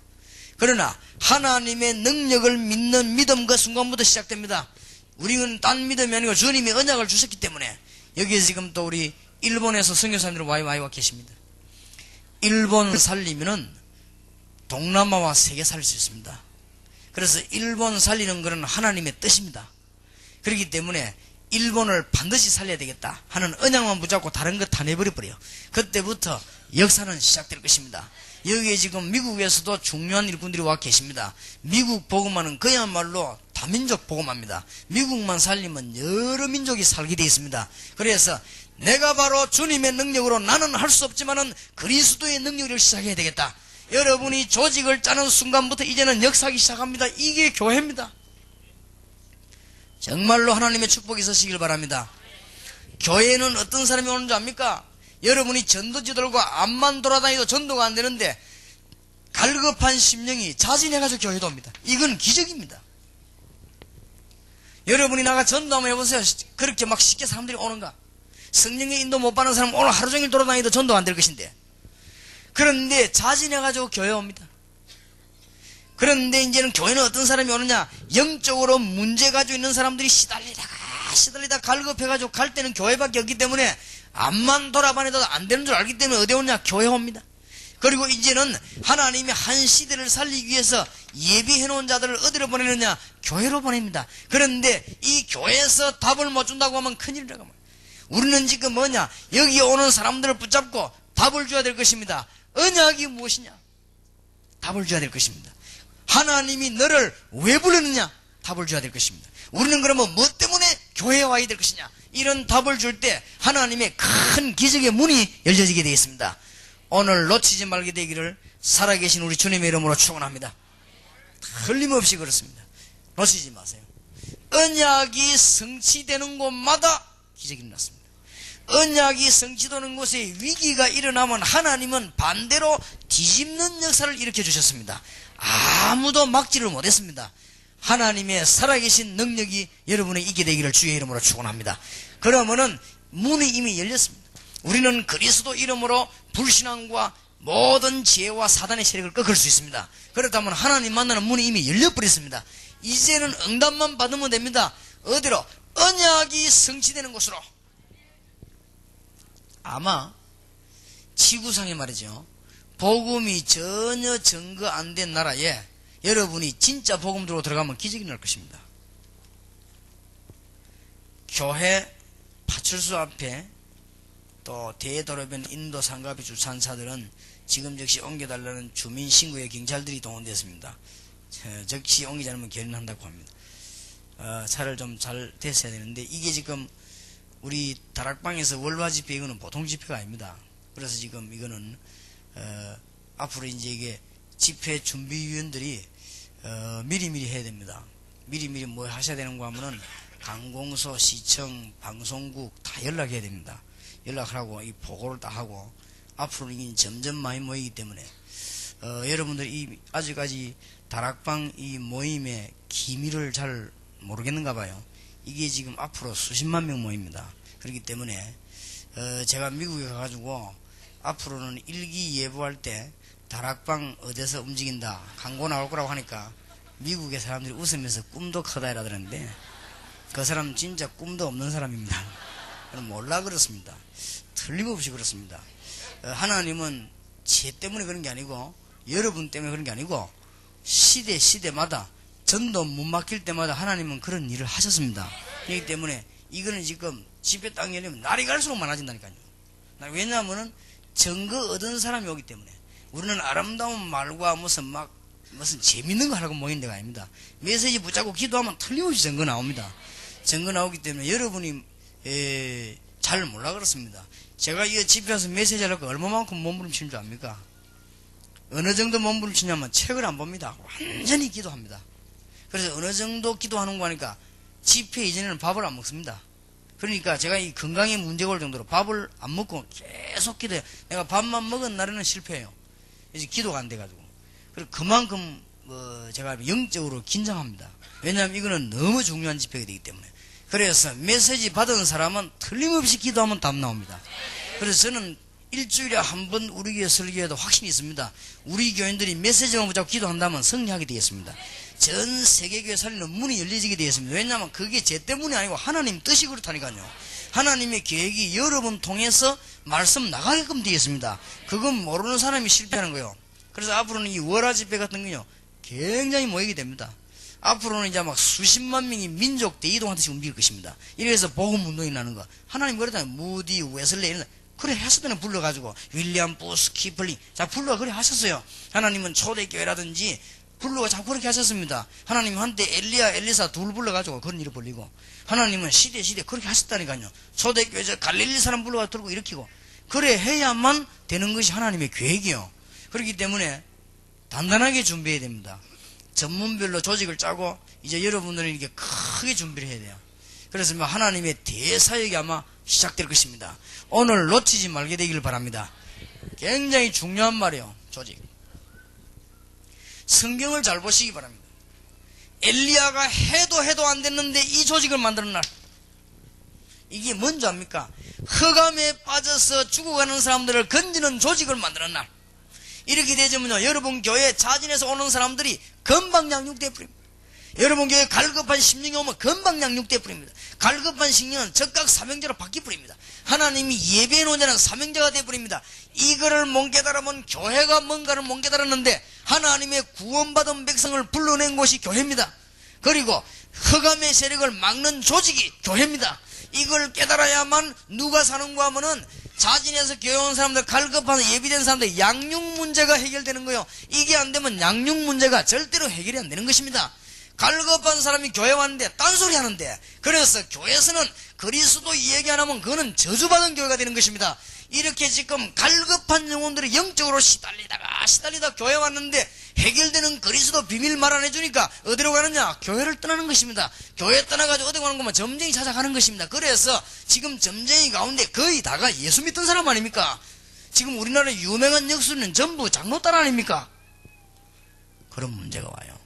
그러나 하나님의 능력을 믿는 믿음 그 순간부터 시작됩니다. 우리는 딴 믿음이 아니고 주님이 언약을 주셨기 때문에. 여기에 지금 또 우리 일본에서 선교사님들 많이 와 계십니다. 일본 살리면은 동남아와 세계 살릴 수 있습니다. 그래서 일본 살리는 것은 하나님의 뜻입니다. 그렇기 때문에 일본을 반드시 살려야 되겠다 하는 언약만 붙잡고 다른 것 다 내버려버려요. 그때부터 역사는 시작될 것입니다. 여기에 지금 미국에서도 중요한 일꾼들이 와 계십니다. 미국 복음화는 그야말로 다민족 복음화입니다. 미국만 살리면 여러 민족이 살게 되어 있습니다. 그래서 내가 바로 주님의 능력으로 나는 할 수 없지만은 그리스도의 능력을 시작해야 되겠다. 여러분이 조직을 짜는 순간부터 이제는 역사하기 시작합니다. 이게 교회입니다. 정말로 하나님의 축복이 있으시길 바랍니다. 교회에는 어떤 사람이 오는 줄 압니까? 여러분이 전도지 들고 앞만 돌아다니도 전도가 안 되는데 갈급한 심령이 자진해가지고 교회도 옵니다. 이건 기적입니다. 여러분이 나가 전도 한번 해보세요. 그렇게 막 쉽게 사람들이 오는가? 성령의 인도 못 받는 사람은 오늘 하루 종일 돌아다니도 전도가 안 될 것인데, 그런데 자진해가지고 교회 옵니다. 그런데 이제는 교회는 어떤 사람이 오느냐? 영적으로 문제 가지고 있는 사람들이 시달리다 갈급해가지고 갈 때는 교회밖에 없기 때문에 앞만 돌아봐도 안 되는 줄 알기 때문에 어디 오느냐? 교회 옵니다. 그리고 이제는 하나님이 한 시대를 살리기 위해서 예비해놓은 자들을 어디로 보내느냐? 교회로 보냅니다. 그런데 이 교회에서 답을 못 준다고 하면 큰일이라고 합니다. 우리는 지금 뭐냐? 여기 오는 사람들을 붙잡고 답을 줘야 될 것입니다. 언약이 무엇이냐? 답을 줘야 될 것입니다. 하나님이 너를 왜 부르느냐? 답을 줘야 될 것입니다. 우리는 그러면 뭐 때문에 교회에 와야 될 것이냐? 이런 답을 줄 때 하나님의 큰 기적의 문이 열려지게 되겠습니다. 오늘 놓치지 말게 되기를 살아계신 우리 주님의 이름으로 축원합니다. 틀림없이 그렇습니다. 놓치지 마세요. 언약이 성취되는 곳마다 기적이 일어났습니다. 언약이 성취되는 곳에 위기가 일어나면 하나님은 반대로 뒤집는 역사를 일으켜 주셨습니다. 아무도 막지를 못했습니다. 하나님의 살아계신 능력이 여러분의 있게 되기를 주의 이름으로 축원합니다. 그러면은 문이 이미 열렸습니다. 우리는 그리스도 이름으로 불신앙과 모든 지혜와 사단의 세력을 꺾을 수 있습니다. 그렇다면 하나님 만나는 문이 이미 열려버렸습니다. 이제는 응답만 받으면 됩니다. 어디로? 언약이 성취되는 곳으로. 아마 지구상에 말이죠, 복음이 전혀 증거 안 된 나라에 여러분이 진짜 복음 들고 들어가면 기적이 날 것입니다. 교회 파출소 앞에 또 대도로변 인도 상가비 주찬사들은 지금 즉시 옮겨달라는 주민신고에 경찰들이 동원됐습니다. 즉시 옮기지 않으면 결연한다고 합니다. 차를 좀 잘 됐어야 되는데, 이게 지금 우리 다락방에서 월화 집회, 이거는 보통 집회가 아닙니다. 그래서 지금 이거는 앞으로 이제 이게 집회 준비위원들이 미리미리 해야 됩니다. 미리미리 뭐 하셔야 되는 거 하면은 관공서, 시청, 방송국 다 연락해야 됩니다. 연락하라고 이 보고를 다 하고, 앞으로는 이게 점점 많이 모이기 때문에 여러분들이 아직까지 다락방 이 모임의 기밀을 잘 모르겠는가 봐요. 이게 지금 앞으로 수십만 명 모입니다. 그렇기 때문에 제가 미국에 가가지고 앞으로는 일기예보할 때 다락방 어디서 움직인다 광고 나올 거라고 하니까 미국의 사람들이 웃으면서 꿈도 크다 이러더랬는데, 그 사람 진짜 꿈도 없는 사람입니다. 몰라 그렇습니다. 틀림없이 그렇습니다. 하나님은 제 때문에 그런 게 아니고 여러분 때문에 그런 게 아니고 시대마다 전도 못 맡길 때마다 하나님은 그런 일을 하셨습니다. 그렇기 때문에 이거는 지금 집회 땅 열리면 날이 갈수록 많아진다니까요. 왜냐하면은 증거 얻은 사람이 오기 때문에. 우리는 아름다운 말과 무슨 재밌는 거 하라고 모인 데가 아닙니다. 메시지 붙잡고 기도하면 틀림없이 증거 나옵니다. 증거 나오기 때문에 여러분이 잘 몰라 그렇습니다. 제가 이 집회에서 메시지 하려고 얼마만큼 몸부림치는 줄 압니까? 어느 정도 몸부림치냐면 책을 안 봅니다. 완전히 기도합니다. 그래서 어느 정도 기도하는 거 하니까 집회 이전에는 밥을 안 먹습니다. 그러니까 제가 이 건강에 문제가 올 정도로 밥을 안 먹고 계속 기도해요. 내가 밥만 먹은 날에는 실패해요. 이제 기도가 안 돼가지고. 그리고 그만큼 제가 영적으로 긴장합니다. 왜냐하면 이거는 너무 중요한 집회가 되기 때문에. 그래서 메시지 받은 사람은 틀림없이 기도하면 답 나옵니다. 그래서 저는 일주일에 한 번 우리 교회 설교에도 확신이 있습니다. 우리 교인들이 메시지만 붙잡고 기도한다면 승리하게 되겠습니다. 전 세계교회 살리는 문이 열려지게 되어 있습니다. 왜냐하면 그게 제 때문이 아니고 하나님 뜻이 그렇다니까요. 하나님의 계획이 여러분 통해서 말씀 나가게끔 되어 있습니다. 그건 모르는 사람이 실패하는 거예요. 그래서 앞으로는 이 월화 집회 같은 거요 굉장히 모이게 됩니다. 앞으로는 이제 막 수십만 명이 민족 대이동하듯이 움직일 것입니다. 이래서 복음 운동이 나는 거. 하나님 그러다 무디, 웨슬레 이런 그래 했을 때는 불러가지고 윌리엄 부스, 키플링 자 불러 그래 하셨어요. 하나님은 초대교회라든지 불러가 자꾸 그렇게 하셨습니다. 하나님 한때 엘리야, 엘리사 둘 불러가지고 그런 일을 벌리고 하나님은 시대 그렇게 하셨다니까요. 초대교회 저 갈릴리 사람 불러가 들고 일으키고 그래 해야만 되는 것이 하나님의 계획이요. 그렇기 때문에 단단하게 준비해야 됩니다. 전문별로 조직을 짜고 이제 여러분들은 이렇게 크게 준비를 해야 돼요. 그래서 하나님의 대사역이 아마 시작될 것입니다. 오늘 놓치지 말게 되기를 바랍니다. 굉장히 중요한 말이에요. 조직. 성경을 잘 보시기 바랍니다. 엘리야가 해도 안 됐는데 이 조직을 만드는 날 이게 뭔지 압니까? 흑암에 빠져서 죽어가는 사람들을 건지는 조직을 만드는 날. 이렇게 되자면요 여러분 교회 자진해서 오는 사람들이 금방 양육돼 버립니다. 여러분 교회 갈급한 심령이 오면 금방 양육돼 버립니다. 갈급한 심령은 적각 사명자로 바뀌어 버립니다. 하나님이 예배해 놓은 자는 사명자가 돼 버립니다. 이거를 못 깨달으면 교회가 뭔가를 못 깨달았는데 하나님의 구원받은 백성을 불러낸 곳이 교회입니다. 그리고 흑암의 세력을 막는 조직이 교회입니다. 이걸 깨달아야만 누가 사는가 하면은 자진해서 교회 온 사람들, 갈급한 예비된 사람들 양육 문제가 해결되는 거예요. 이게 안 되면 양육 문제가 절대로 해결이 안 되는 것입니다. 갈급한 사람이 교회 왔는데 딴소리 하는데 그래서 교회에서는 그리스도 얘기 안 하면 그거는 저주받은 교회가 되는 것입니다. 이렇게 지금 갈급한 영혼들이 영적으로 시달리다 교회 왔는데 해결되는 그리스도 비밀 말 안 해주니까 어디로 가느냐? 교회를 떠나는 것입니다. 교회 떠나가지고 어디 가는 거면 점쟁이 찾아가는 것입니다. 그래서 지금 점쟁이 가운데 거의 다가 예수 믿던 사람 아닙니까? 지금 우리나라의 유명한 역수는 전부 장로 딸 아닙니까? 그런 문제가 와요.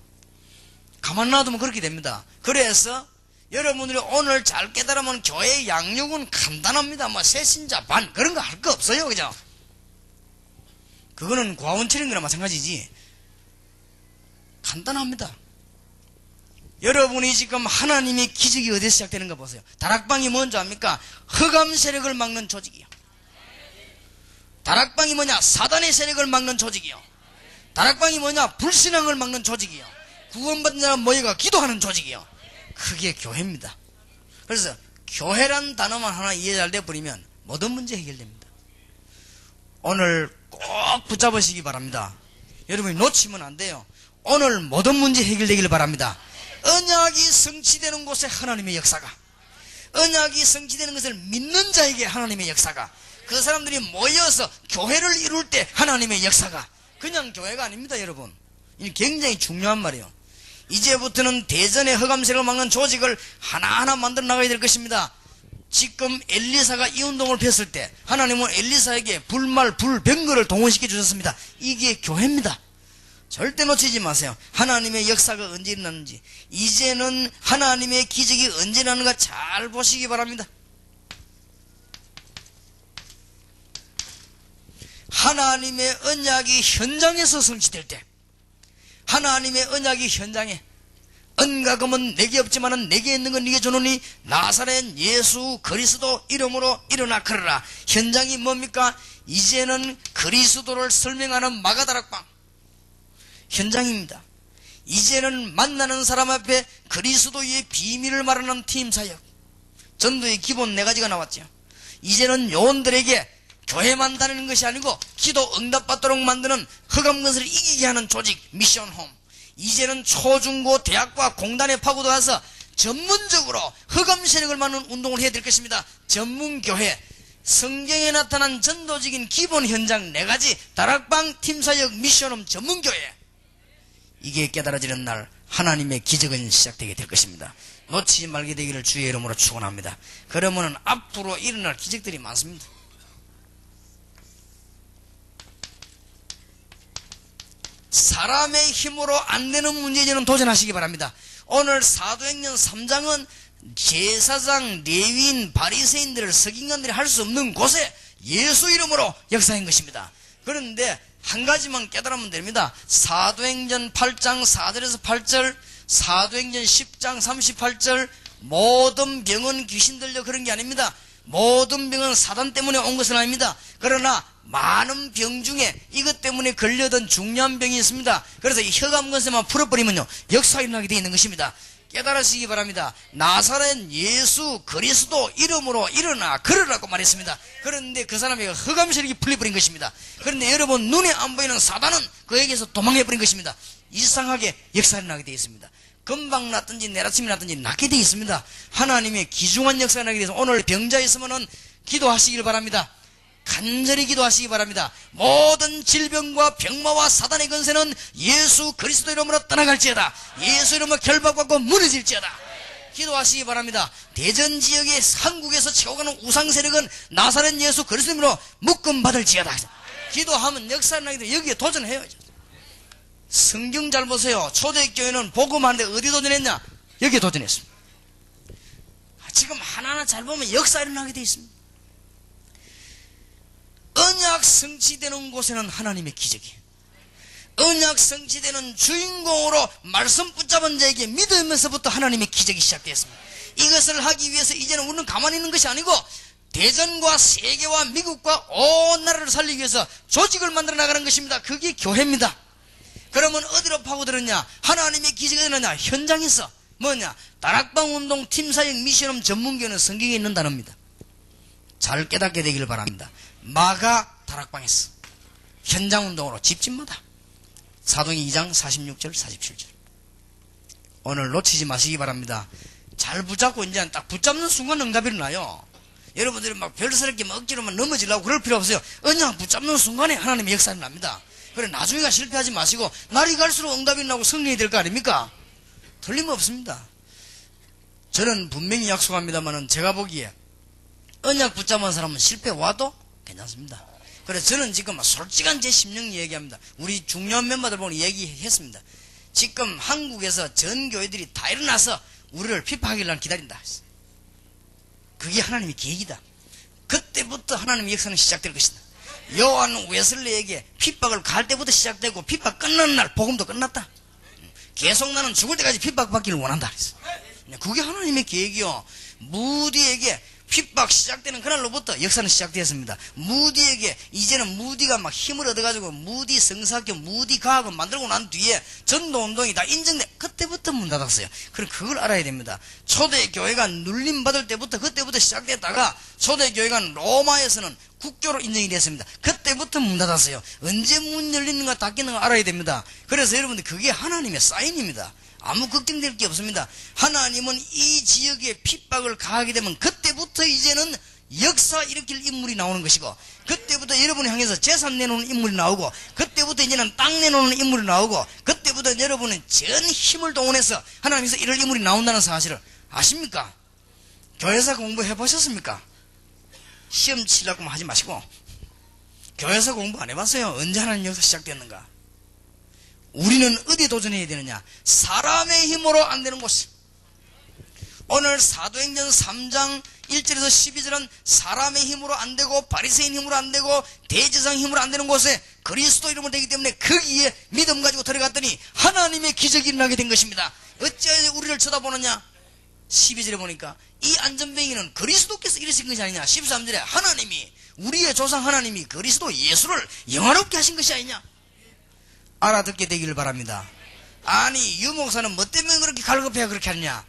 가만 놔두면 그렇게 됩니다. 그래서 여러분들이 오늘 잘 깨달으면 교회 양육은 간단합니다. 뭐 새신자 반 그런 거 할 거 없어요. 그죠? 그거는 과원 치는 거나 마찬가지지. 간단합니다. 여러분이 지금 하나님의 기적이 어디서 시작되는가 보세요. 다락방이 뭔지 압니까? 흑암 세력을 막는 조직이요. 다락방이 뭐냐? 사단의 세력을 막는 조직이요. 다락방이 뭐냐? 불신앙을 막는 조직이요. 구원받은 사람 모여가 기도하는 조직이요. 그게 교회입니다. 그래서 교회란 단어만 하나 이해 잘 돼버리면 모든 문제 해결됩니다. 오늘 꼭 붙잡으시기 바랍니다. 여러분이 놓치면 안 돼요. 오늘 모든 문제 해결되기를 바랍니다. 언약이 성취되는 곳에 하나님의 역사가, 언약이 성취되는 것을 믿는 자에게 하나님의 역사가, 그 사람들이 모여서 교회를 이룰 때 하나님의 역사가, 그냥 교회가 아닙니다. 여러분, 이게 굉장히 중요한 말이에요. 이제부터는 대전의 흑암세력을 막는 조직을 하나하나 만들어 나가야 될 것입니다. 지금 엘리사가 이 운동을 폈을 때 하나님은 엘리사에게 불말, 불병거를 동원시켜 주셨습니다. 이게 교회입니다. 절대 놓치지 마세요. 하나님의 역사가 언제 일어나는지, 이제는 하나님의 기적이 언제 일어나는가 잘 보시기 바랍니다. 하나님의 언약이 현장에서 성취될 때, 하나님의 언약이 현장에, 은과금은 내게 없지만은 내게 있는 건 네게 주노니 나사렛 예수 그리스도 이름으로 일어나 걸어라. 현장이 뭡니까? 이제는 그리스도를 설명하는 마가다락방 현장입니다. 이제는 만나는 사람 앞에 그리스도의 비밀을 말하는 팀사역, 전도의 기본 4가지가 나왔죠. 이제는 요원들에게 교회만 다니는 것이 아니고 기도 응답받도록 만드는 흑암건설을 이기게 하는 조직 미션홈, 이제는 초중고 대학과 공단에 파고들어서 전문적으로 흑암 세력을 막는 운동을 해야 될 것입니다. 전문교회, 성경에 나타난 전도적인 기본 현장 4가지, 다락방, 팀사역, 미션홈, 전문교회, 이게 깨달아지는 날 하나님의 기적은 시작되게 될 것입니다. 놓치지 말게 되기를 주의 이름으로 축원합니다. 그러면 앞으로 일어날 기적들이 많습니다. 사람의 힘으로 안 되는 문제에는 도전하시기 바랍니다. 오늘 사도행전 3장은 제사장, 레위인, 바리새인들을, 서기관들이 할 수 없는 곳에 예수 이름으로 역사한 것입니다. 그런데 한 가지만 깨달으면 됩니다. 사도행전 8장 4절에서 8절, 사도행전 10장 38절, 모든 병은 귀신 들려 그런 게 아닙니다. 모든 병은 사단 때문에 온 것은 아닙니다. 그러나 많은 병 중에 이것 때문에 걸려든 중요한 병이 있습니다. 그래서 이 혈감건세만 풀어버리면요, 역사가 일어나게 되어 있는 것입니다. 깨달으시기 바랍니다. 나사렛 예수 그리스도 이름으로 일어나 걸으라고 말했습니다. 그런데 그 사람에게 흑암세력이 풀려버린 것입니다. 그런데 여러분, 눈에 안 보이는 사단은 그에게서 도망해버린 것입니다. 이상하게 역사가 일어나게 되어 있습니다. 금방 났든지 내일 아침에 났든지 낫게 되어 있습니다. 하나님의 귀중한 역사가 나게 돼서 오늘 병자 있으면은 기도하시길 바랍니다. 간절히 기도하시기 바랍니다. 모든 질병과 병마와 사단의 건세는 예수 그리스도 이름으로 떠나갈지어다. 예수 이름으로 결박받고 무너질지어다. 기도하시기 바랍니다. 대전 지역의 한국에서 치고 가는 우상 세력은 나사렛 예수 그리스도 이름으로 묶음받을지어다. 기도하면 역사가 나게 돼. 여기에 도전해요. 성경 잘 보세요. 초대교회는 복음하는데 어디 도전했냐? 여기에 도전했습니다. 지금 하나하나 잘 보면 역사가 일어나게 되어 있습니다. 언약 성취되는 곳에는 하나님의 기적이, 언약 성취되는 주인공으로 말씀 붙잡은 자에게 믿으면서부터 하나님의 기적이 시작되었습니다. 이것을 하기 위해서 이제는 우리는 가만히 있는 것이 아니고 대전과 세계와 미국과 온 나라를 살리기 위해서 조직을 만들어 나가는 것입니다. 그게 교회입니다. 그러면 어디로 파고들었냐? 하나님의 기적이 일어나냐? 현장에서. 뭐냐? 다락방운동 팀사역 미션홈 전문교회는 성경에 있는 단어입니다. 잘 깨닫게 되기를 바랍니다. 마가 다락방에서 현장운동으로 집집마다. 사도행전 2장 46절 47절. 오늘 놓치지 마시기 바랍니다. 잘 붙잡고 이제 딱 붙잡는 순간 응답이 일어나요. 여러분들이 막 별스럽게 막 억지로만 넘어지려고 그럴 필요 없어요. 언약 붙잡는 순간에 하나님의 역사가 일어납니다. 그래, 나중에가 실패하지 마시고 날이 갈수록 응답이 일어나고 승리해야 될 거 아닙니까? 틀림없습니다. 저는 분명히 약속합니다만은 제가 보기에 언약 붙잡은 사람은 실패 와도 괜찮습니다. 그래서 저는 지금 솔직한 제 심령 얘기합니다. 우리 중요한 멤버들 보고 얘기했습니다. 지금 한국에서 전 교회들이 다 일어나서 우리를 핍박하기를 기다린다. 그게 하나님의 계획이다. 그때부터 하나님의 역사는 시작될 것이다. 요한 웨슬리에게 핍박을 가할 때부터 시작되고 핍박 끝나는 날 복음도 끝났다. 계속 나는 죽을 때까지 핍박받기를 원한다. 그게 하나님의 계획이요. 무디에게 핍박 시작되는 그날로부터 역사는 시작되었습니다. 무디에게 이제는 무디가 막 힘을 얻어가지고 무디 성사학교 무디 과학을 만들고 난 뒤에 전도운동이 다 인정돼. 그때부터 문 닫았어요. 그럼 그걸 알아야 됩니다. 초대교회가 눌림받을 때부터 그때부터 시작됐다가 초대교회가 로마에서는 국교로 인정이 됐습니다. 그때부터 문 닫았어요. 언제 문 열리는가 닫히는가 알아야 됩니다. 그래서 여러분들 그게 하나님의 사인입니다. 아무 걱정될 게 없습니다. 하나님은 이 지역에 핍박을 가하게 되면 그때부터 이제는 역사 일으킬 인물이 나오는 것이고, 그때부터 여러분을 향해서 재산 내놓는 인물이 나오고, 그때부터 이제는 땅 내놓는 인물이 나오고, 그때부터 여러분은 전 힘을 동원해서 하나님께서 이럴 인물이 나온다는 사실을 아십니까? 교회에서 공부해 보셨습니까? 시험 치려고 하지 마시고 교회에서 공부 안 해봤어요? 언제 하나님 역사 시작됐는가? 우리는 어디에 도전해야 되느냐? 사람의 힘으로 안 되는 곳. 오늘 사도행전 3장 1절에서 12절은 사람의 힘으로 안 되고 바리새인 힘으로 안 되고 대제사장 힘으로 안 되는 곳에 그리스도 이름으로 되기 때문에 거기에 믿음 가지고 들어갔더니 하나님의 기적이 일어나게 된 것입니다. 어찌하여 우리를 쳐다보느냐? 12절에 보니까 이 안전뱅이는 그리스도께서 이르신 것이 아니냐? 13절에 하나님이, 우리의 조상 하나님이 그리스도 예수를 영화롭게 하신 것이 아니냐? 알아듣게 되기를 바랍니다. 아니, 유목사는 뭐 때문에 그렇게 갈급해야 그렇게 하느냐?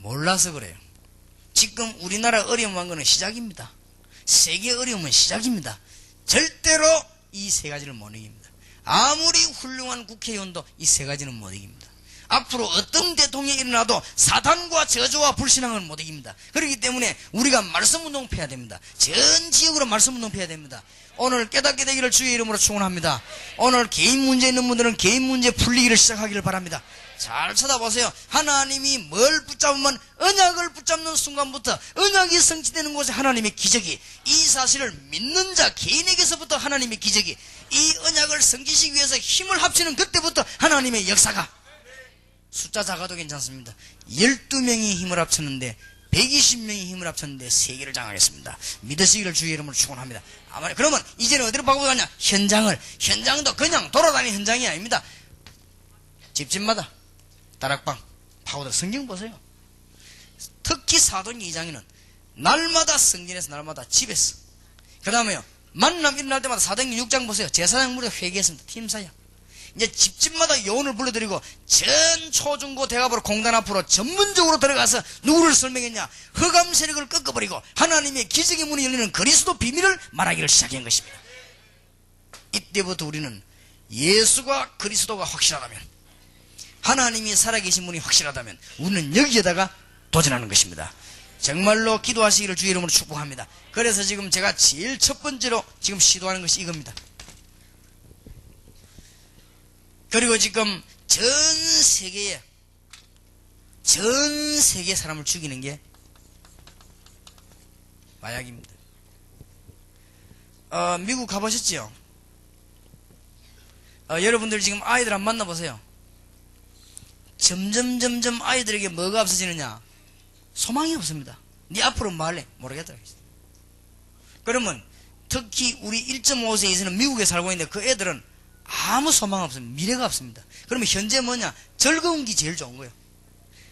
몰라서 그래요. 지금 우리나라 어려움한 거는 시작입니다. 세계 어려움은 시작입니다. 절대로 이 세 가지를 못 이깁니다. 아무리 훌륭한 국회의원도 이 세 가지는 못 이깁니다. 앞으로 어떤 대통령이 일어나도 사단과 저주와 불신앙을 못 이깁니다. 그렇기 때문에 우리가 말씀운동 펴야 됩니다. 전 지역으로 말씀운동 펴야 됩니다. 오늘 깨닫게 되기를 주의 이름으로 축원합니다. 오늘 개인 문제 있는 분들은 개인 문제 풀리기를 시작하기를 바랍니다. 잘 쳐다보세요. 하나님이 뭘 붙잡으면 언약을 붙잡는 순간부터 언약이 성취되는 곳에 하나님의 기적이, 이 사실을 믿는 자 개인에게서부터 하나님의 기적이, 이 언약을 성취시키기 위해서 힘을 합치는 그때부터 하나님의 역사가, 숫자 작아도 괜찮습니다. 12명이 힘을 합쳤는데 120명이 힘을 합쳤는데 세계를 장악했습니다. 믿으시기를 주의 이름으로 축원합니다. 아멘. 그러면 이제는 어디로 바꾸가냐? 현장도 그냥 돌아다니는 현장이 아닙니다. 집집마다 다락방 파고들. 성경 보세요. 특히 사도행전 2장에는 날마다 성전에서 날마다 집에서, 그 다음에요 만남 일어날 때마다 사도행전 6장 보세요. 제사장 무리가 회개했습니다. 팀사역. 이제 집집마다 요원을 불러들이고 전 초중고 대학으로 공단 앞으로 전문적으로 들어가서 누구를 설명했냐? 흑암 세력을 꺾어버리고 하나님의 기적의 문이 열리는 그리스도 비밀을 말하기를 시작한 것입니다. 이때부터 우리는 예수가 그리스도가 확실하다면, 하나님이 살아계신 분이 확실하다면 우리는 여기에다가 도전하는 것입니다. 정말로 기도하시기를 주의 이름으로 축복합니다. 그래서 지금 제가 제일 첫 번째로 지금 시도하는 것이 이겁니다. 그리고 지금 전 세계 사람을 죽이는 게 마약입니다. 미국 가보셨죠? 여러분들 지금 아이들 한번 만나보세요. 점점 아이들에게 뭐가 없어지느냐? 소망이 없습니다. 네 앞으로 뭐 할래? 모르겠더라. 그러면 특히 우리 1.5세 이상은 미국에 살고 있는데 그 애들은 아무 소망 없습니다. 미래가 없습니다. 그러면 현재 뭐냐? 즐거운 게 제일 좋은 거예요.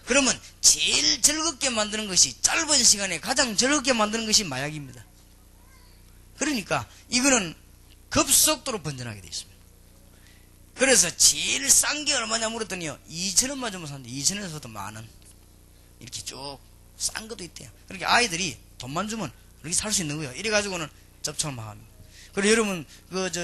그러면 제일 즐겁게 만드는 것이, 짧은 시간에 가장 즐겁게 만드는 것이 마약입니다. 그러니까 이거는 급속도로 번져나게 되어 있습니다. 그래서 제일 싼 게 얼마냐 물었더니요, 2,000원만 주면 사는데 2,000원에서부터 10,000원 이렇게 쭉 싼 것도 있대요. 그러니까 아이들이 돈만 주면 이렇게 살 수 있는 거예요. 이래가지고는 접촉을 막 합니다. 그리고 여러분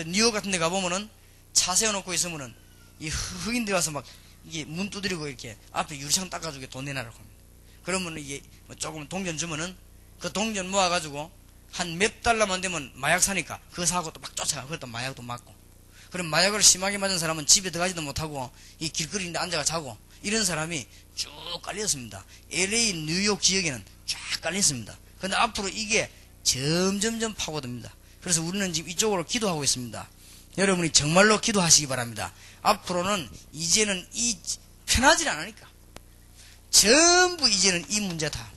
뉴욕 같은 데 가보면은 차 세워놓고 있으면은 이 흑인들 와서 막 이게 문 두드리고 이렇게 앞에 유리창 닦아주게 돈 내놔라고 합니다. 그러면 이게 뭐 조금 동전 주면은 그 동전 모아가지고 한 몇 달러만 되면 마약 사니까 그거 사고 또 막 쫓아가. 그것도 마약도 맞고. 그럼 마약을 심하게 맞은 사람은 집에 들어가지도 못하고 이 길거리인데 앉아가 자고, 이런 사람이 쭉 깔렸습니다. LA, 뉴욕 지역에는 쫙 깔렸습니다. 근데 앞으로 이게 점점점 파고듭니다. 그래서 우리는 지금 이쪽으로 기도하고 있습니다. 여러분이 정말로 기도하시기 바랍니다. 앞으로는 이제는 편하지 않으니까 전부 이제는 이 문제다.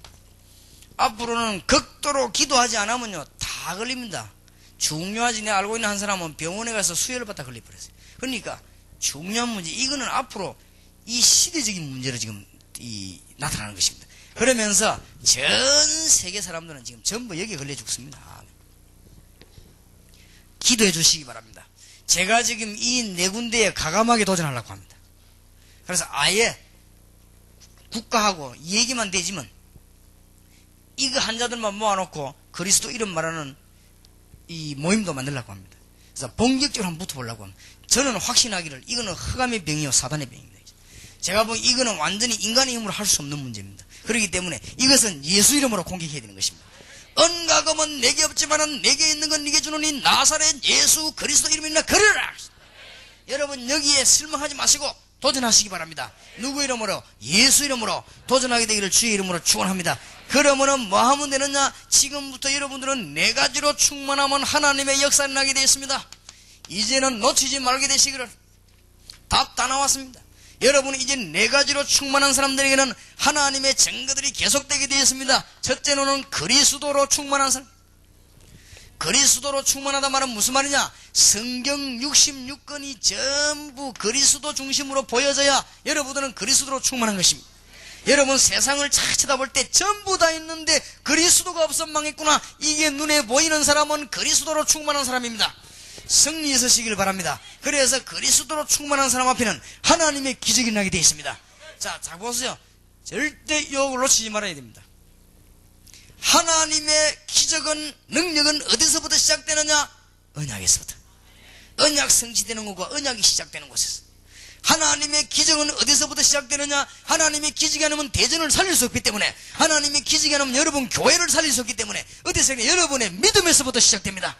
앞으로는 극도로 기도하지 않으면요 다 걸립니다. 중요하지. 내가 알고 있는 한 사람은 병원에 가서 수혈을 받다 걸려버렸어요. 그러니까 중요한 문제, 이거는 앞으로 이 시대적인 문제로 지금 나타나는 것입니다. 그러면서 전 세계 사람들은 지금 전부 여기에 걸려 죽습니다. 기도해 주시기 바랍니다. 제가 지금 이 네 군데에 가감하게 도전하려고 합니다. 그래서 아예 국가하고 얘기만 되지만 이거 환자들만 모아놓고 그리스도 이름 말하는 이 모임도 만들려고 합니다. 그래서 본격적으로 한번 붙어보려고 합니다. 저는 확신하기를 이거는 흑암의 병이요 사단의 병입니다. 제가 보기 이거는 완전히 인간의 힘으로 할 수 없는 문제입니다. 그렇기 때문에 이것은 예수 이름으로 공격해야 되는 것입니다. 은가금은 내게 없지만은 내게 있는 건 네게 주는 이 나사렛 예수 그리스도 이름이나 걸으라. 여러분 여기에 실망하지 마시고 도전하시기 바랍니다. 누구 이름으로? 예수 이름으로 도전하게 되기를 주의 이름으로 축원합니다. 그러면은 뭐 하면 되느냐? 지금부터 여러분들은 네 가지로 충만하면 하나님의 역사를 나게 되어 있습니다. 이제는 놓치지 말게 되시기를. 답 다 나왔습니다. 여러분이 이제 네 가지로 충만한 사람들에게는 하나님의 증거들이 계속되게 되어 있습니다. 첫째로는 그리스도로 충만한 사람. 그리스도로 충만하다 말은 무슨 말이냐? 성경 66권이 전부 그리스도 중심으로 보여져야 여러분들은 그리스도로 충만한 것입니다. 여러분 세상을 착 쳐다볼 때 전부 다 있는데 그리스도가 없어 망했구나. 이게 눈에 보이는 사람은 그리스도로 충만한 사람입니다. 승리에 서시길 바랍니다. 그래서 그리스도로 충만한 사람 앞에는 하나님의 기적이 나게 되어 있습니다. 자 보세요. 절대 이걸 놓치지 말아야 됩니다. 하나님의 기적은, 능력은 어디서부터 시작되느냐? 언약에서부터. 언약 성취되는 곳과 언약이 시작되는 곳에서. 하나님의 기적은 어디서부터 시작되느냐? 하나님의 기적이 아니면 대전을 살릴 수 없기 때문에, 하나님의 기적이 아니면 여러분 교회를 살릴 수 없기 때문에 어디서? 여러분의 믿음에서부터 시작됩니다.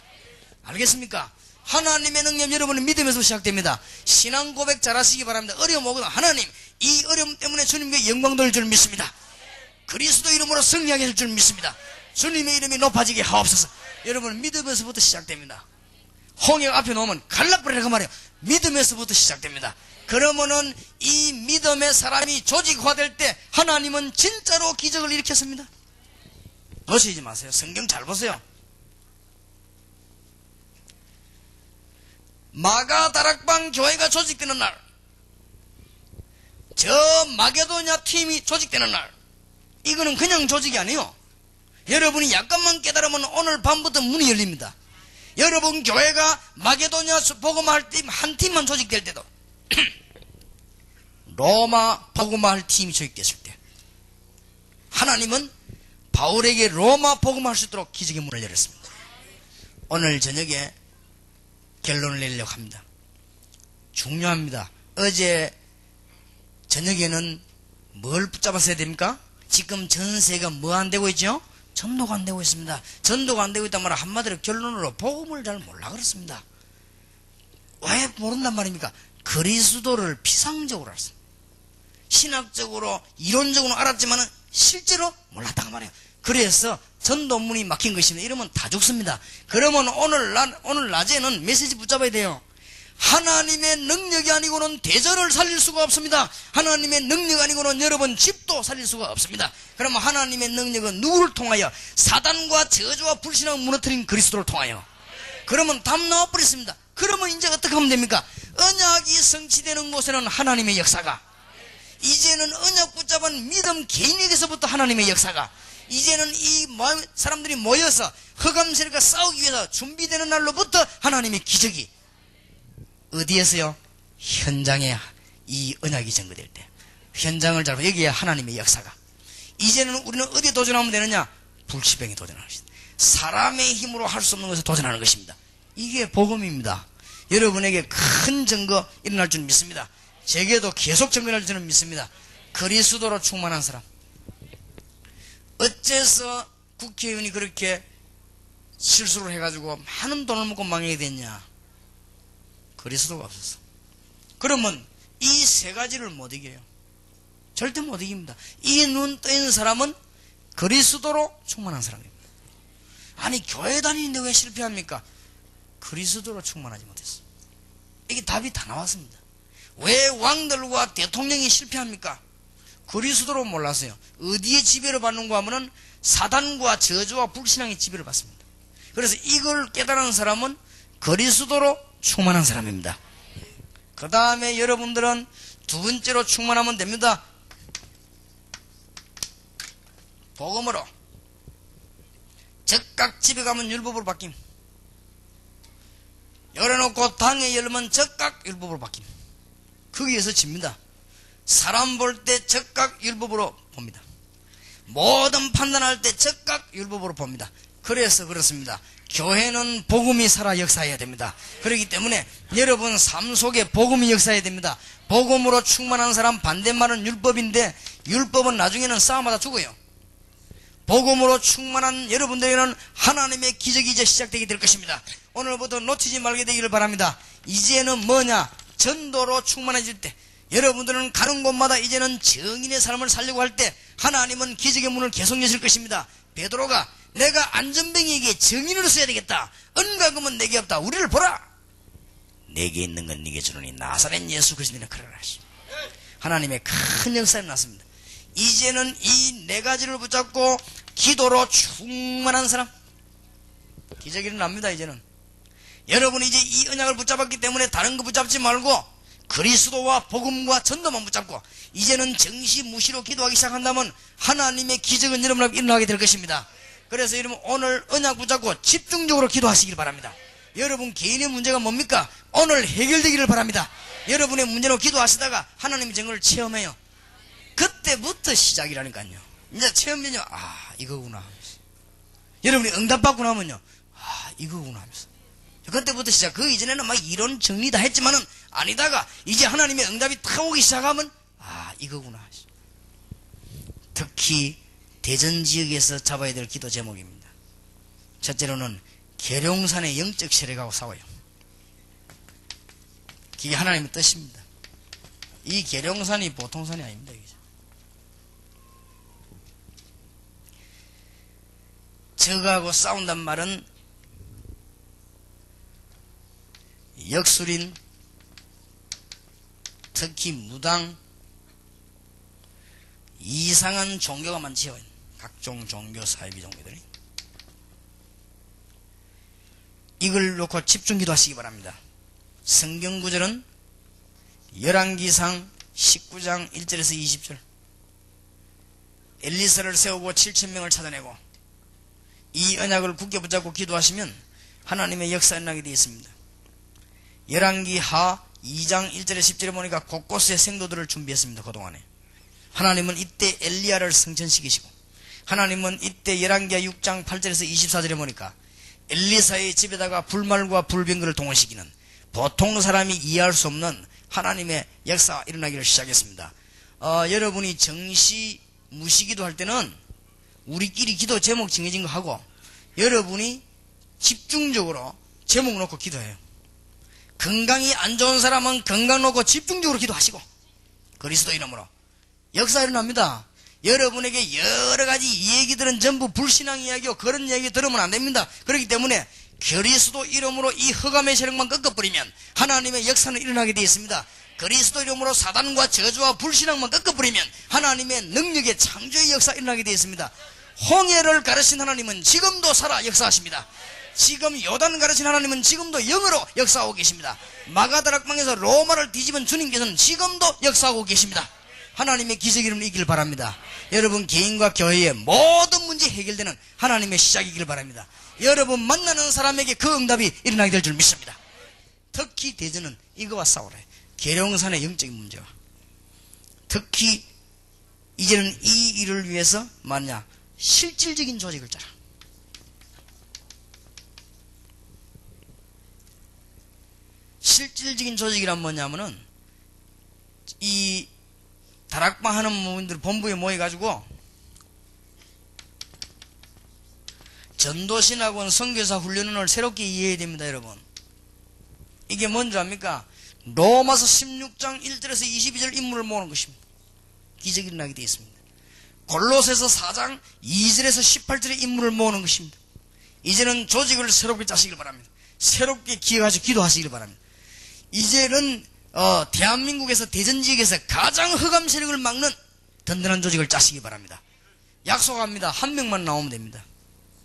알겠습니까? 하나님의 능력 여러분의 믿음에서 시작됩니다. 신앙 고백 잘하시기 바랍니다. 어려움 오거나 하나님 이 어려움 때문에 주님께 영광 돌릴 줄 믿습니다. 그리스도 이름으로 승리하게 될 줄 믿습니다. 주님의 이름이 높아지게 하옵소서. 여러분 믿음에서부터 시작됩니다. 홍해가 앞에 놓으면 갈라버리라고 말해요. 믿음에서부터 시작됩니다. 그러면은 이 믿음의 사람이 조직화될 때 하나님은 진짜로 기적을 일으켰습니다. 놓치지 마세요. 성경 잘 보세요. 마가다락방 교회가 조직되는 날, 저 마게도냐 팀이 조직되는 날, 이거는 그냥 조직이 아니에요. 여러분이 약간만 깨달으면 오늘 밤부터 문이 열립니다. 여러분 교회가 마게도냐 복음화할 팀 한 팀만 조직될 때도 로마 복음화할 팀이 조직됐을 때 하나님은 바울에게 로마 복음화할 수 있도록 기적의 문을 열었습니다. 오늘 저녁에 결론을 내려고 합니다. 중요합니다. 어제 저녁에는 뭘 붙잡았어야 됩니까? 지금 전세가 뭐 안 되고 있죠? 전도가 안 되고 있습니다. 전도가 안 되고 있단 말은 한마디로 결론으로 복음을 잘 몰라 그렇습니다. 왜 모른단 말입니까? 그리스도를 피상적으로 알았습니다. 신학적으로 이론적으로 알았지만 실제로 몰랐다고 말해요. 그래서 전도문이 막힌 것입니다. 이러면 다 죽습니다. 그러면 오늘 낮에는 메시지 붙잡아야 돼요. 하나님의 능력이 아니고는 대전을 살릴 수가 없습니다. 하나님의 능력 아니고는 여러분 집도 살릴 수가 없습니다. 그러면 하나님의 능력은 누구를 통하여? 사단과 저주와 불신앙을 무너뜨린 그리스도를 통하여. 그러면 답 나와버렸습니다. 그러면 이제 어떻게 하면 됩니까? 언약이 성취되는 곳에는 하나님의 역사가, 이제는 언약 붙잡은 믿음 개인에게서부터 하나님의 역사가, 이제는 이 사람들이 모여서 흑암세력과 싸우기 위해서 준비되는 날로부터 하나님의 기적이 어디에서요? 현장에 이 언약이 전거될 때 현장을 잡고 여기에 하나님의 역사가. 이제는 우리는 어디에 도전하면 되느냐? 불치병에 도전하는 것입니다. 사람의 힘으로 할 수 없는 것에 도전하는 것입니다. 이게 복음입니다. 여러분에게 큰 증거 일어날 줄 믿습니다. 제게도 계속 증거할 줄은 믿습니다. 그리스도로 충만한 사람. 어째서 국회의원이 그렇게 실수를 해가지고 많은 돈을 먹고 망하게 됐냐? 그리스도가 없어서. 그러면 이 세 가지를 못 이겨요. 절대 못 이깁니다. 이 눈 떠있는 사람은 그리스도로 충만한 사람입니다. 아니 교회 다니는데 왜 실패합니까? 그리스도로 충만하지 못했어. 이게 답이 다 나왔습니다. 왜 왕들과 대통령이 실패합니까? 그리스도로 몰랐어요. 어디에 지배를 받는가 하면은 사단과 저주와 불신앙의 지배를 받습니다. 그래서 이걸 깨달은 사람은 그리스도로 충만한 사람입니다. 그 다음에 여러분들은 두 번째로 충만하면 됩니다. 복음으로. 적각 집에 가면 율법으로 바뀜. 열어놓고 당에 열면 적각 율법으로 바뀜. 거기에서 집니다. 사람 볼 때 적각 율법으로 봅니다. 모든 판단할 때 적각 율법으로 봅니다. 그래서 그렇습니다. 교회는 복음이 살아 역사해야 됩니다. 그렇기 때문에 여러분 삶 속에 복음이 역사해야 됩니다. 복음으로 충만한 사람, 반대말은 율법인데 율법은 나중에는 싸움하다 죽어요. 복음으로 충만한 여러분들에게는 하나님의 기적이 이제 시작되게 될 것입니다. 오늘부터 놓치지 말게 되기를 바랍니다. 이제는 뭐냐? 전도로 충만해질 때, 여러분들은 가는 곳마다 이제는 정인의 삶을 살려고 할 때 하나님은 기적의 문을 계속 여실 것입니다. 베드로가 내가 안전뱅이에게 정인으로 써야 되겠다. 은과금은 내게 없다. 우리를 보라. 내게 있는 건 네게 주노니 나사렛 예수 그리스도는 그러라 하십니다. 하나님의 큰 역사가 났습니다. 이제는 이 네 가지를 붙잡고 기도로 충만한 사람, 기적이 일어납니다. 이제는 여러분이 이제 이 언약을 붙잡았기 때문에 다른 거 붙잡지 말고 그리스도와 복음과 전도만 붙잡고 이제는 정시무시로 기도하기 시작한다면 하나님의 기적은 여러분에게 일어나게 될 것입니다. 그래서 여러분 오늘 언약 붙잡고 집중적으로 기도하시길 바랍니다. 여러분 개인의 문제가 뭡니까? 오늘 해결되기를 바랍니다. 여러분의 문제로 기도하시다가 하나님의 정을 체험해요. 그때부터 시작이라니까요. 이제 체험되냐? 아 이거구나 하면서. 여러분이 응답받고 나면요, 아 이거구나 하면서. 그때부터 시작. 그 이전에는 막 이론 정리 다 했지만은 아니다가 이제 하나님의 응답이 탁 오기 시작하면 아 이거구나. 특히 대전 지역에서 잡아야 될 기도 제목입니다. 첫째로는 계룡산의 영적 세력하고 싸워요. 그게 하나님의 뜻입니다. 이 계룡산이 보통 산이 아닙니다. 적하고 싸운단 말은 역술인, 특히 무당, 이상한 종교가 많지요. 각종 종교 사이비 종교들이. 이걸 놓고 집중 기도하시기 바랍니다. 성경 구절은 열왕기상 19장 1절에서 20절. 엘리사를 세우고 7,000명을 찾아내고 이 언약을 굳게 붙잡고 기도하시면 하나님의 역사 일어나게 되어 있습니다. 열왕기하 2장 1절에 10절에 보니까 곳곳에 생도들을 준비했습니다. 그동안에 하나님은 이때 엘리야를 성전시키시고, 하나님은 이때 열왕기하 6장 8절에서 24절에 보니까 엘리사의 집에다가 불말과 불병거를 동원시키는 보통 사람이 이해할 수 없는 하나님의 역사가 일어나기를 시작했습니다. 여러분이 정시 무시기도 할 때는 우리끼리 기도 제목 정해진 거 하고 여러분이 집중적으로 제목 놓고 기도해요. 건강이 안 좋은 사람은 건강 놓고 집중적으로 기도하시고, 그리스도 이름으로 역사 일어납니다. 여러분에게 여러 가지 얘기들은 전부 불신앙 이야기요, 그런 이야기 들으면 안 됩니다. 그렇기 때문에 그리스도 이름으로 이 흑암의 세력만 꺾어버리면 하나님의 역사는 일어나게 되어 있습니다. 그리스도 이름으로 사단과 저주와 불신앙만 꺾어버리면 하나님의 능력의 창조의 역사 일어나게 되어 있습니다. 홍해를 가르친 하나님은 지금도 살아 역사하십니다. 지금 요단 가르친 하나님은 지금도 영으로 역사하고 계십니다. 마가다락방에서 로마를 뒤집은 주님께서는 지금도 역사하고 계십니다. 하나님의 기적 이름을 이기길 바랍니다. 여러분 개인과 교회의 모든 문제 해결되는 하나님의 시작이길 바랍니다. 여러분 만나는 사람에게 그 응답이 일어나게 될 줄 믿습니다. 특히 대전은 이거와 싸우라. 계룡산의 영적인 문제와 특히 이제는 이 일을 위해서 뭐냐, 실질적인 조직을 짜라. 실질적인 조직이란 뭐냐면은 이 다락방 하는 분들 본부에 모여가지고 전도신학원 선교사 훈련을 새롭게 이해해야 됩니다. 여러분 이게 뭔지 압니까? 로마서 16장 1절에서 22절 인물을 모으는 것입니다. 기적이 일어나게 되어 있습니다. 골로새서 4장 2절에서 18절의 인물을 모으는 것입니다. 이제는 조직을 새롭게 짜시길 바랍니다. 새롭게 기억하시고 기도하시길 바랍니다. 이제는 대한민국에서 대전지역에서 가장 흑암 세력을 막는 든든한 조직을 짜시기 바랍니다. 약속합니다. 한 명만 나오면 됩니다.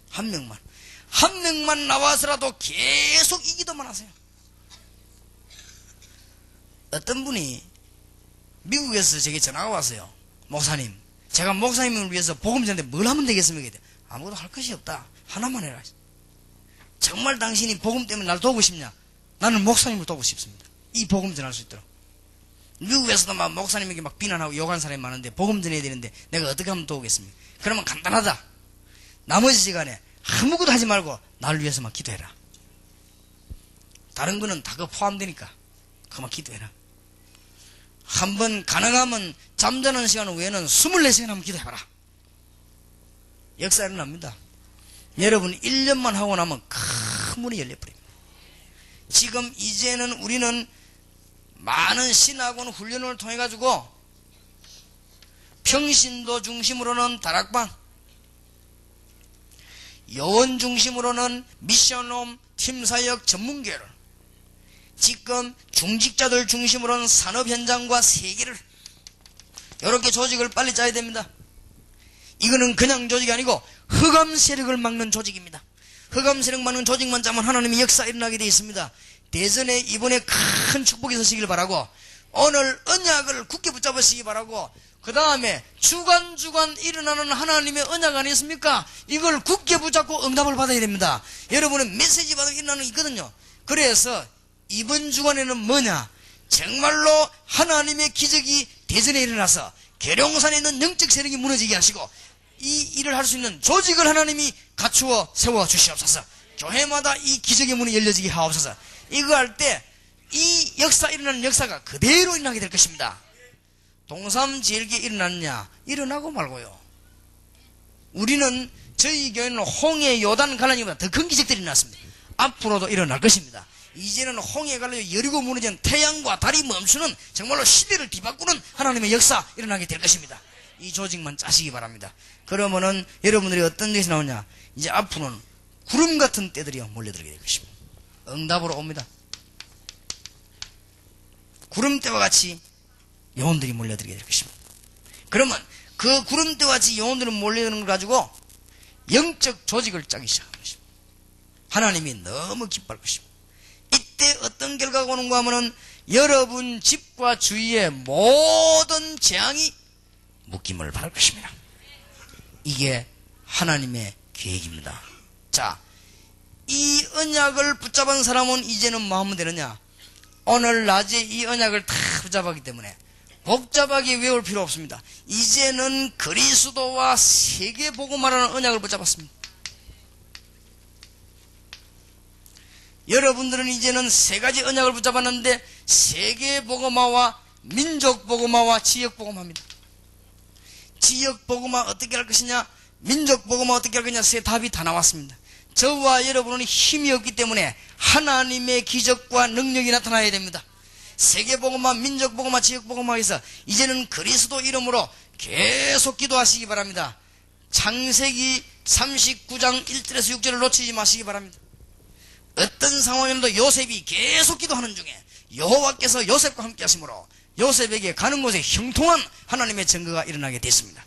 한 명만 나와서라도 계속 이 기도만 하세요. 어떤 분이 미국에서 제게 전화가 왔어요. 목사님, 제가 목사님을 위해서 복음 전하는데 뭘 하면 되겠습니까? 아무것도 할 것이 없다. 하나만 해라. 정말 당신이 복음 때문에 날 도우고 싶냐? 나는 목사님을 도우고 싶습니다. 이 복음 전할 수 있도록. 미국에서도 막 목사님에게 막 비난하고 욕하는 사람이 많은데 복음 전해야 되는데 내가 어떻게 하면 도우겠습니까? 그러면 간단하다. 나머지 시간에 아무것도 하지 말고 나를 위해서만 기도해라. 다른 거는 다 그거 포함되니까 그만 기도해라. 한번 가능하면 잠자는 시간 외에는 24시간 한번 기도해봐라. 역사 일어납니다. 여러분 1년만 하고 나면 큰 문이 열려버립니다. 지금 이제는 우리는 많은 신학원 훈련을 통해 가지고 평신도 중심으로는 다락방, 요원 중심으로는 미션홈, 팀사역 전문계를, 지금 중직자들 중심으로는 산업 현장과 세계를, 이렇게 조직을 빨리 짜야 됩니다. 이거는 그냥 조직이 아니고 흑암 세력을 막는 조직입니다. 흑암 세력 막는 조직만 짜면 하나님의 역사 일어나게 되어 있습니다. 대전에 이번에 큰 축복이 있으시길 바라고, 오늘 언약을 굳게 붙잡으시기 바라고, 그 다음에 주간 일어나는 하나님의 언약 아니겠습니까? 이걸 굳게 붙잡고 응답을 받아야 됩니다. 여러분은 메시지 받으면 일어나는 게 있거든요. 그래서 이번 주간에는 뭐냐? 정말로 하나님의 기적이 대전에 일어나서 계룡산에 있는 영적 세력이 무너지게 하시고 이 일을 할 수 있는 조직을 하나님이 갖추어 세워 주시옵소서. 교회마다 이 기적의 문이 열려지게 하옵소서. 이거 할 때 이 역사 일어나는 역사가 그대로 일어나게 될 것입니다. 동삼 제일교회 일어났냐? 일어나고 말고요. 우리는 저희 교회는 홍해 요단 갈라니보다 더 큰 기적들이 일어났습니다. 앞으로도 일어날 것입니다. 이제는 홍해 갈라져 여리고 무너진 태양과 달이 멈추는 정말로 시대를 뒤바꾸는 하나님의 역사 일어나게 될 것입니다. 이 조직만 짜시기 바랍니다. 그러면은 여러분들이 어떤 데서 나오냐? 이제 앞으로는 구름 같은 때들이 몰려들게 될 것입니다. 응답으로 옵니다. 구름대와 같이 영혼들이 몰려들게 될 것입니다. 그러면 그 구름대와 같이 영혼들은 몰려드는 걸 가지고 영적 조직을 짜기 시작하는 것입니다. 하나님이 너무 기뻐할 것입니다. 이때 어떤 결과가 오는가 하면은 여러분 집과 주위의 모든 재앙이 묶임을 받을 것입니다. 이게 하나님의 계획입니다. 자, 이 언약을 붙잡은 사람은 이제는 뭐 하면 되느냐? 오늘 낮에 이 언약을 다 붙잡았기 때문에 복잡하게 외울 필요 없습니다. 이제는 그리스도와 세계복음화라는 언약을 붙잡았습니다. 여러분들은 이제는 세 가지 언약을 붙잡았는데 세계복음화와 민족복음화와 지역복음화입니다. 지역복음화 어떻게 할 것이냐, 민족복음화 어떻게 할 거냐, 세 답이 다 나왔습니다. 저와 여러분은 힘이 없기 때문에 하나님의 기적과 능력이 나타나야 됩니다. 세계복음화, 민족복음화, 지역복음화에서 이제는 그리스도 이름으로 계속 기도하시기 바랍니다. 창세기 39장 1절에서 6절을 놓치지 마시기 바랍니다. 어떤 상황에도 요셉이 계속 기도하는 중에 여호와께서 요셉과 함께 하심으로 요셉에게 가는 곳에 형통한 하나님의 증거가 일어나게 됐습니다.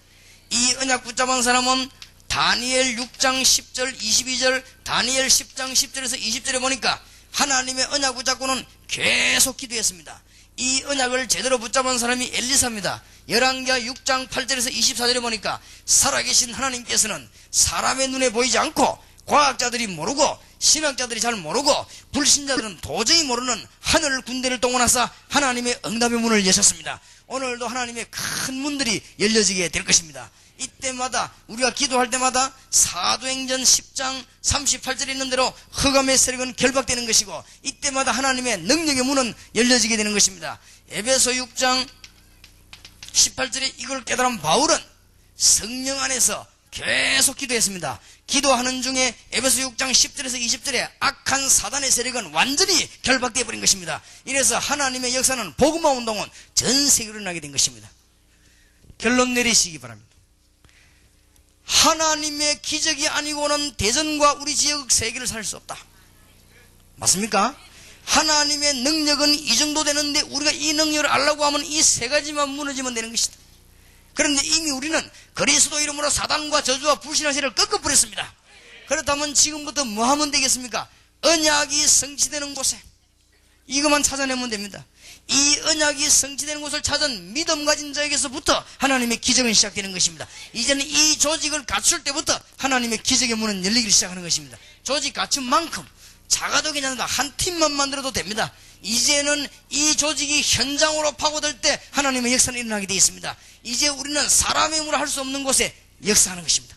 이 언약 붙잡은 사람은 다니엘 6장 10절 22절, 다니엘 10장 10절에서 20절에 보니까 하나님의 언약 붙잡고는 계속 기도했습니다. 이 언약을 제대로 붙잡은 사람이 엘리사입니다. 열왕기하 6장 8절에서 24절에 보니까 살아계신 하나님께서는 사람의 눈에 보이지 않고 과학자들이 모르고 신학자들이 잘 모르고 불신자들은 도저히 모르는 하늘 군대를 동원하사 하나님의 응답의 문을 여셨습니다. 오늘도 하나님의 큰 문들이 열려지게 될 것입니다. 이때마다 우리가 기도할 때마다 사도행전 10장 38절에 있는 대로 흑암의 세력은 결박되는 것이고 이때마다 하나님의 능력의 문은 열려지게 되는 것입니다. 에베소 6장 18절에 이걸 깨달은 바울은 성령 안에서 계속 기도했습니다. 기도하는 중에 에베소 6장 10절에서 20절에 악한 사단의 세력은 완전히 결박되어 버린 것입니다. 이래서 하나님의 역사는 복음화 운동은 전 세계로 일어나게 된 것입니다. 결론 내리시기 바랍니다. 하나님의 기적이 아니고는 대전과 우리 지역 세계를 살 수 없다. 맞습니까? 하나님의 능력은 이 정도 되는데 우리가 이 능력을 알려고 하면 이 세 가지만 무너지면 되는 것이다. 그런데 이미 우리는 그리스도 이름으로 사단과 저주와 불신의 세를 꺾어버렸습니다. 그렇다면 지금부터 뭐 하면 되겠습니까? 언약이 성취되는 곳에 이것만 찾아내면 됩니다. 이 언약이 성취되는 곳을 찾은 믿음 가진 자에게서부터 하나님의 기적은 시작되는 것입니다. 이제는 이 조직을 갖출 때부터 하나님의 기적의 문은 열리기 시작하는 것입니다. 조직 갖춘 만큼 작아도 괜찮습니다. 한 팀만 만들어도 됩니다. 이제는 이 조직이 현장으로 파고들 때 하나님의 역사는 일어나게 되어 있습니다. 이제 우리는 사람의 힘으로 할 수 없는 곳에 역사하는 것입니다.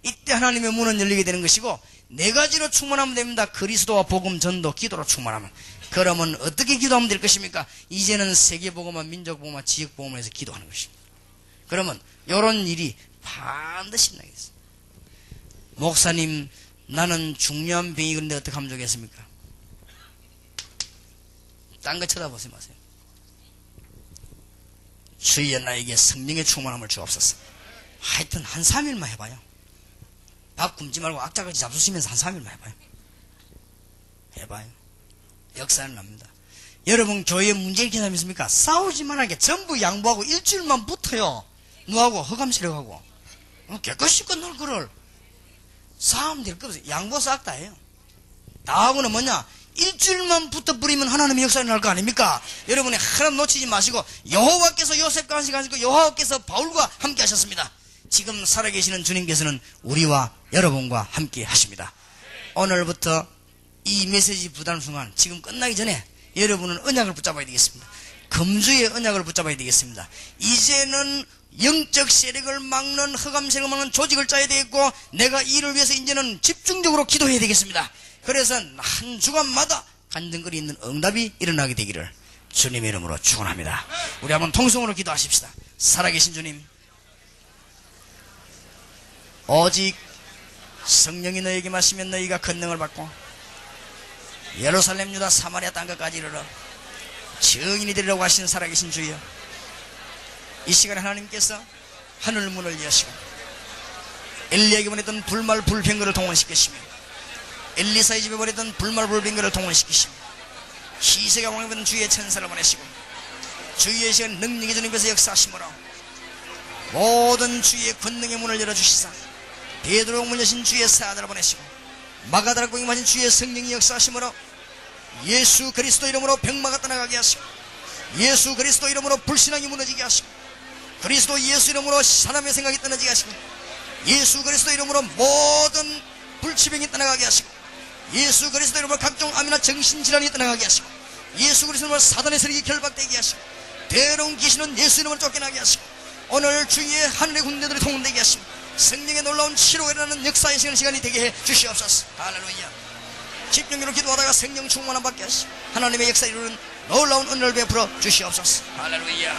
이때 하나님의 문은 열리게 되는 것이고 네 가지로 충만하면 됩니다. 그리스도와 복음, 전도, 기도로 충만하면. 그러면 어떻게 기도하면 될 것입니까? 이제는 세계복음화, 민족복음화, 지역복음화에서 기도하는 것입니다. 그러면 이런 일이 반드시 일어나겠습니다. 목사님, 나는 중요한 병이 그런데 어떻게 하면 좋겠습니까? 딴 거 쳐다보지 마세요. 주여 나에게 성령의 충만함을 주옵소서. 하여튼 한 3일만 해봐요. 밥 굶지 말고 악자같이 잡수시면서 한 3일만 해봐요. 해봐요. 역사는 납니다. 여러분 교회에 문제 있게 있습니까? 싸우지만 하게 전부 양보하고 일주일만 붙어요. 누하고 허감시려하고 깨끗이 끝날 거를 싸움 될 거 없어요. 양보 싹 다 해요. 나하고는 뭐냐? 일주일만 붙어버리면 하나님의 역사가 날 거 아닙니까? 여러분이 하나님 놓치지 마시고 여호와께서 요셉과 함께 하시고 여호와께서 바울과 함께 하셨습니다. 지금 살아계시는 주님께서는 우리와 여러분과 함께 하십니다. 오늘부터 이 메시지 부담 순간 지금 끝나기 전에 여러분은 언약을 붙잡아야 되겠습니다. 금주의 언약을 붙잡아야 되겠습니다. 이제는 영적 세력을 막는 흑암 세력을 막는 조직을 짜야 되겠고 내가 이를 위해서 이제는 집중적으로 기도해야 되겠습니다. 그래서 한 주간마다 간증거리 있는 응답이 일어나게 되기를 주님의 이름으로 축원합니다. 우리 한번 통성으로 기도하십시다. 살아계신 주님, 오직 성령이 너에게 마시면 너희가 권능을 받고 예루살렘, 유다, 사마리아 땅끝까지 이르러 증인이 되리라고 하신 살아계신 주여, 이 시간에 하나님께서 하늘 문을 여시고 엘리야에게 보냈던 불말 불병거를 동원시키시며 엘리사의 집에 보냈던 불말 불병거를 동원시키시며 히세가 왕에 보낸 주의 천사를 보내시고 주의 시간 능력의 주님께서 역사하심으로 모든 주의 권능의 문을 열어주시사 베드로 문 여신 주의 사자를 보내시고 마가다락 공임하신 주의 성령이 역사하심으로 예수 그리스도 이름으로 병마가 떠나가게 하시고 예수 그리스도 이름으로 불신앙이 무너지게 하시고 그리스도 예수 이름으로 사람의 생각이 떠나지게 하시고 예수 그리스도 이름으로 모든 불치병이 떠나가게 하시고 예수 그리스도 이름으로 각종 암이나 정신질환이 떠나가게 하시고 예수 그리스도 이름으로 사단의 세력이 결박되게 하시고 더러운 귀신은 예수 이름으로 쫓겨나게 하시고 오늘 주의 하늘의 군대들이 통운되게 하시고 성령의 놀라운 치료가 일어나는 역사의 시간이 되게 해 주시옵소서. 할렐루야. 집중적으로 기도하다가 성령 충만함 받게 하시고 하나님의 역사 이루는 놀라운 은혜를 베풀어 주시옵소서. 할렐루야.